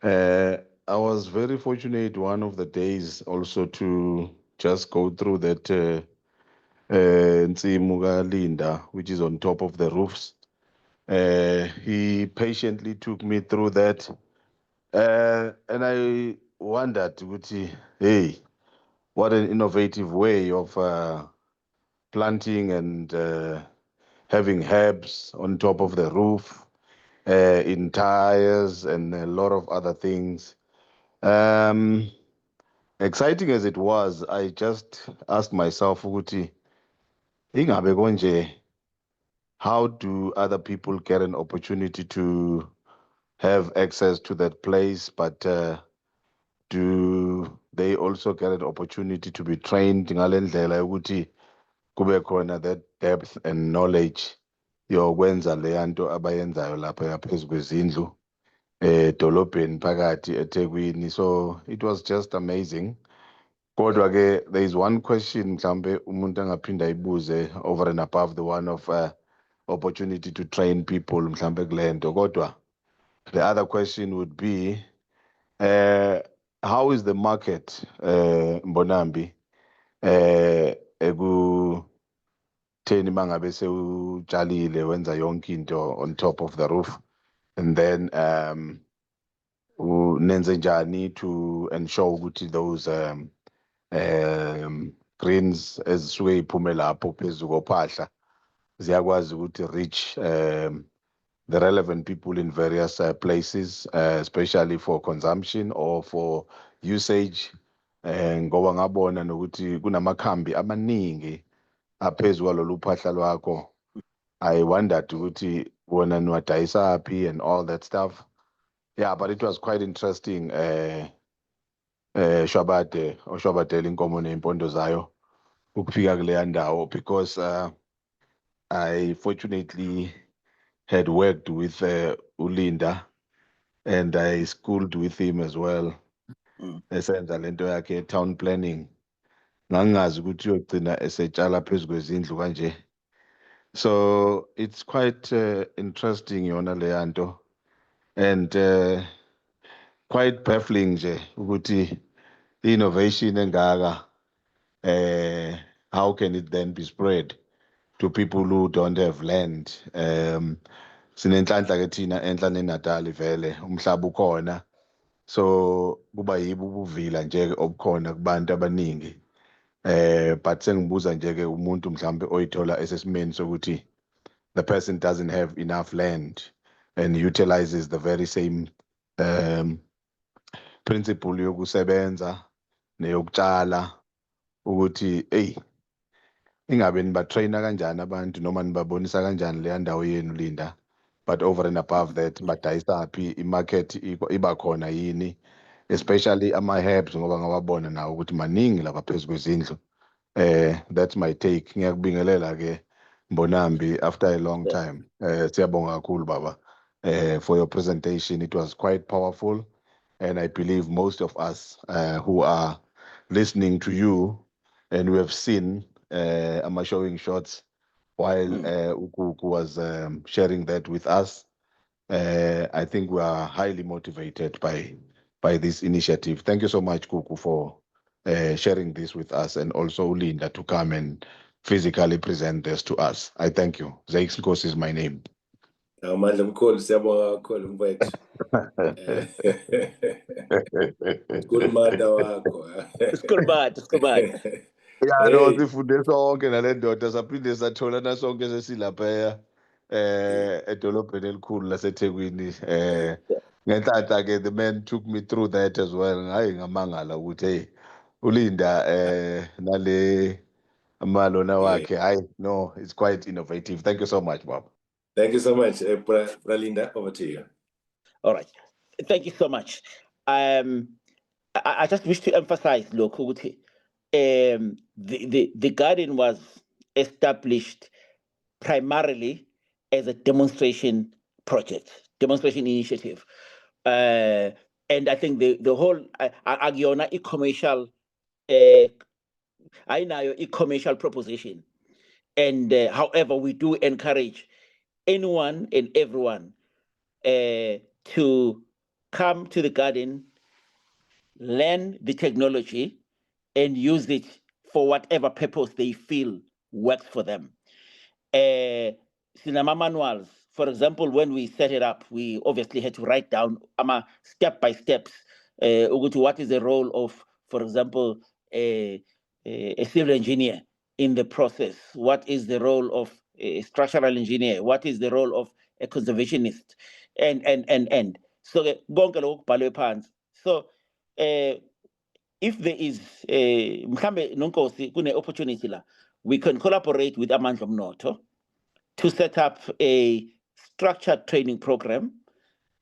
I was very fortunate one of the days also to just go through that Ntsimuga Linda, which is on top of the roofs. He patiently took me through that. And I wondered, hey, what an innovative way of planting and having herbs on top of the roof, in tires and a lot of other things. Exciting as it was, I just asked myself, ingabe konje, how do other people get an opportunity to have access to that place, but do they also get an opportunity to be trained ngale ndlela yokuthi kube khona that depth and knowledge yokwenza leya nto abayenzayo lapha phezu kwezindlu edolobheni phakathi eThekwini. So it was just amazing. Kodwa ke there is one question mhlambe umuntu angaphinda ibuze over and above the one of opportunity to train people mhlambe kule nto. Kodwa the other question would be how is the market, Mbonambi, ekutheni mangabe sewutshalile wenza yonke into on top of the roof, and then nenze njani to ensure ukuthi those greens ezisuke iphume lapho phezu kophahla ziyakwazi ukuthi reach the relevant people in various places, especially for consumption or for usage. Ngoba ngabona nokuthi kunamakhambi amaningi aphezu kwalolu phahla lwakho. I wondered ukuthi wona niwadayisa phi and all that stuff. Yeah, but it was quite interesting. Shwabadela inkomo neimpondo zayo ukufika kuleya ndawo, because I fortunately had worked with Ulinda and I schooled with him as well. Esenza lento yakhe town planning. Ngangazi ukuthi uyogcina esetshala phezu kwezindlu kanje. So it's quite interesting yona leya nto, and quite baffling nje ukuthi innovation engaka how can it then be spread to people who don't have land? Sinenhlanhla ke thina enhla neNatal vele umhlaba ukhona, so kuba yibo ubuvila nje obukhona kubantu abaningi. But sengibuza nje ke umuntu mhlambe oyithola esesimeni sokuthi the person doesn't have enough land and utilizes the very same principle yokusebenza neyokutshala, ukuthi ingabe nibatraina kanjani abantu noma nibabonisa kanjani leya ndawo yenu Linda, but over and above that badayisa phi, imarket iba khona yini, especially ama-herbs ngoba ngawabona nawo ukuthi maningi lapha phezu kwezindlu. That's my take. Ngiyakubingelela ke Mbonambi after a long time. Siyabonga kakhulu baba for your presentation. It was quite powerful, and I believe most of us who are listening to you and we have seen Ama showing shots while Ukuku was sharing that with us. I think we are highly motivated by this initiative. Thank you so much, Kuku, for sharing this with us, and also Linda to come and physically present this to us. I thank you. Zakes Nkos is my name. Amandla mkhulu siyabonga kakhulu mfowethu. Good mother wakho. Skulbad. Ya no Hey. sifunde sonke nale ndoda saphinde sathola nasonke sesilapha edolobheni elikhulu laseThekwini ngenhlanhla ke the man took me through that as well ngayi ngamangala ukuthi hey uLinda nale amalona wakhe hayi no it's quite innovative. Thank you so much Bob. Thank you so much, Pralinda. Over to you. All right. Thank you so much. I just wish to emphasize, look, the garden was established primarily as a demonstration project, demonstration initiative. And I think the whole Agiona e-commercial I know e-commercial proposition. And however, we do encourage anyone and everyone to come to the garden, learn the technology, and use it for whatever purpose they feel works for them. Cinema manuals, for example, when we set it up, we obviously had to write down step by steps what is the role of, for example, a civil engineer in the process. What is the role of a structural engineer? What is the role of a conservationist? And so bonke lokhu kubhalwe phansi. So if there is mhlambe nonkosi kune opportunity la, we can collaborate with Amandla Mnotho to set up a structured training program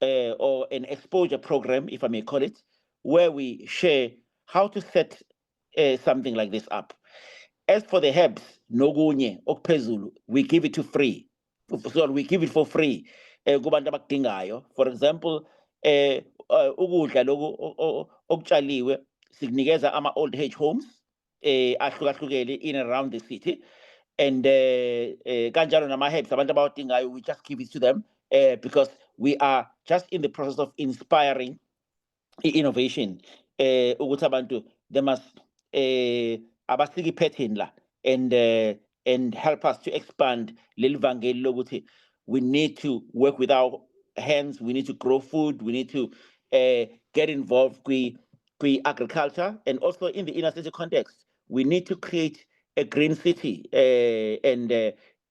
or an exposure program, if I may call it, where we share how to set something like this up. As for the herbs, nogunye okuphezulu, we give it to free. So we give it for free. Kubantu abakudingayo. For example, ukudla loku okutshaliwe sikunikeza ama old age homes ahlukahlukene in and around the city. And kanjalo nama herbs abantu abawadingayo, we just give it to them because we are just in the process of inspiring innovation. Ukuthi abantu they must abasiki pattern la and help us to expand leli vangeli lokuthi we need to work with our hands, we need to grow food, we need to get involved with agriculture, and also in the inner city context we need to create a green city and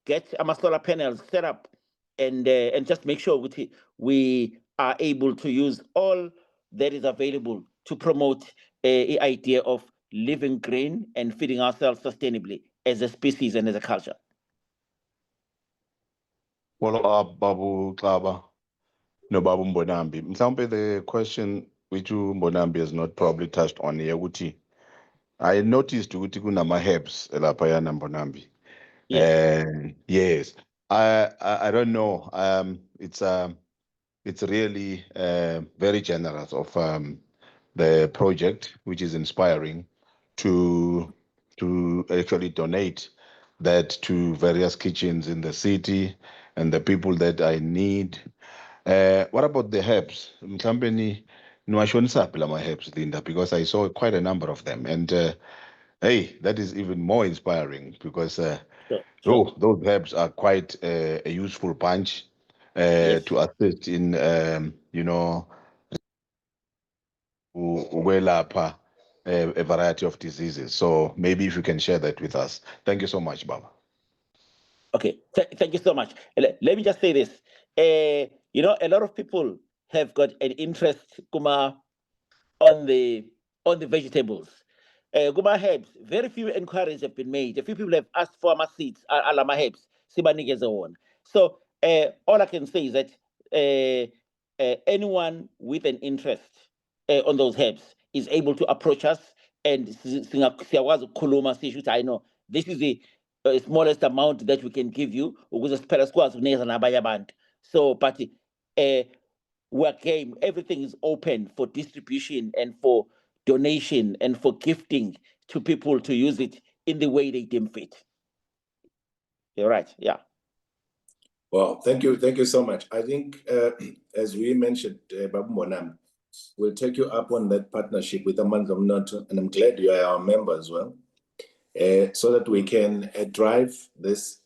get solar panels set up and just make sure we are able to use all that is available to promote the idea of living green and feeding ourselves sustainably as a species and as a culture. Follow up Babu Klaba. No Babu Mbonambi. Mhlawumbe the question which Mbonambi has not probably touched on here ukuthi I noticed ukuthi kunama herbs lapha Mbonambi. Yes. Yes. I don't know. It's really very generous of the project, which is inspiring, to actually donate that to various kitchens in the city and the people that I need. What about the herbs? Mhlawumbe niwashonisa phi lama herbs, Linda, because I saw quite a number of them, and hey, that is even more inspiring because Sure. those herbs are quite a useful bunch Yes. to assist in ukwelapha a variety of diseases. So maybe if you can share that with us. Thank you so much, Baba. Okay, thank you so much. Let me just say this. A lot of people have got an interest, Kuma, on the vegetables. Kuma herbs, very few inquiries have been made. A few people have asked for my seeds, alama herbs, sibanikeze one. So all I can say is that anyone with an interest on those herbs is able to approach us, and siyakwazi ukukhuluma sisho ukuthi I know this is the smallest amount that we can give you ukuze siphela sikwazi ukunikeza nabanye abantu. So but we're game, everything is open for distribution and for donation and for gifting to people to use it in the way they deem fit. You're right, yeah. Well, thank you so much. I think as we mentioned, Babu Mbonambi, we'll take you up on that partnership with Amandla Mnotho, and I'm glad you are our member as well, so that we can drive this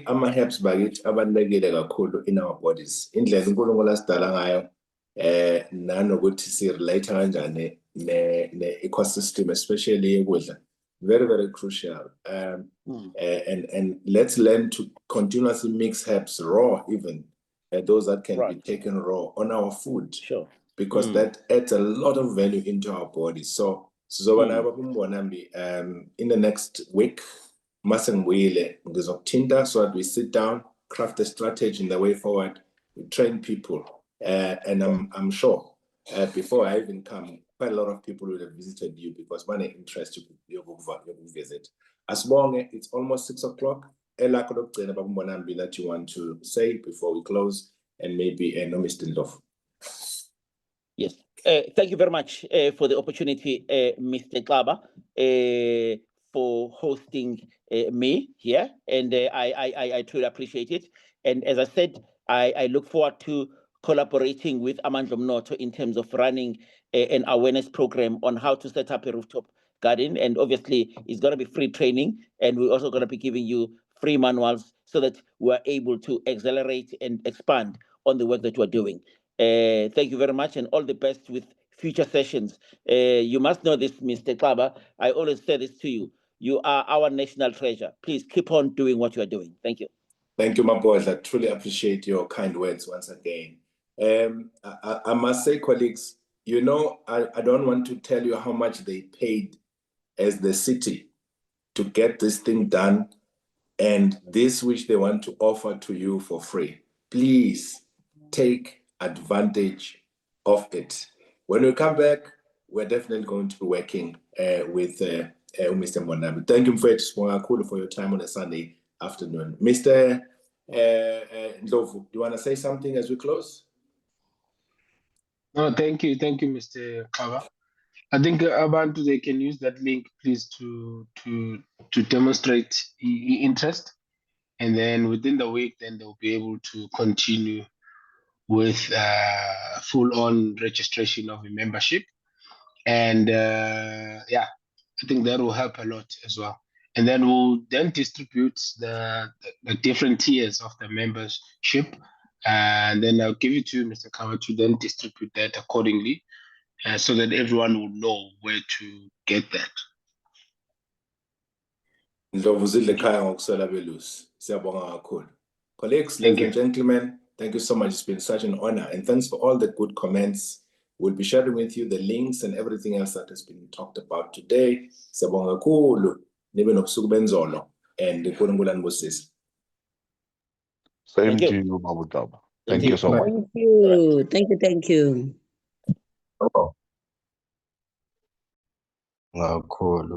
ama-herbs bakithi abalulekile kakhulu in our bodies. Indlela uNkulunkulu asidala ngayo nanokuthi si-relate kanjani ne-ecosystem, especially yekudla, very, very crucial. And let's learn to continuously mix herbs raw, even those that can be taken raw on our food. Sure. Because that adds a lot of value into our bodies. So in the next week, Masengwile ngizokuthinta so that we sit down, craft a strategy in the way forward, we train people. And I'm sure before I even come, quite a lot of people would have visited you because one interest you visit. As long as it's almost 6 o'clock, that you want to say before we close, and maybe no Mr. Ndlovu. Yes. Thank you very much for the opportunity, Mr. Klaba, for hosting me here. And I truly appreciate it. And as I said, I look forward to collaborating with Amandla Mnotho in terms of running an awareness program on how to set up a rooftop garden. And obviously, it's going to be free training. And we're also going to be giving you free manuals so that we're able to accelerate and expand on the work that we're doing. Thank you very much, and all the best with future sessions. You must know this, Mr. Klaba. I always say this to you. You are our national treasure. Please keep on doing what you are doing. Thank you. Thank you, my boys. I truly appreciate your kind words once again. I must say, colleagues, you know, I don't want to tell you how much they paid as the city to get this thing done, and this which they want to offer to you for free. Please take advantage of it. When we come back, we're definitely going to be working with Mr. Mbonambi. Thank you for your time on a Sunday afternoon. Mr. Ndlovu, do you want to say something as we close? No, thank you, Mr. Kaba. I think Abantu, they can use that link, please, to demonstrate interest, and then within the week, then they'll be able to continue with full-on registration of a membership, and yeah, I think that will help a lot as well. And then we'll then distribute the different tiers of the membership, and then I'll give it to you, Mr. Kaba, to then distribute that accordingly, so that everyone will know where to get that. Ndlovu zidle ekhaya ngokuswela belusi. Siyabonga kakhulu. Colleagues, ladies and gentlemen, thank you so much. It's been such an honor, and thanks for all the good comments. We'll be sharing with you the links and everything else that has been talked about today. Siyabonga kakhulu. Nibe nobusuku benzolo, and uNkulunkulu anibusise. Same to you, Mabutaba. Thank you so much. Thank you. Thank you. Oh. Kakhulu.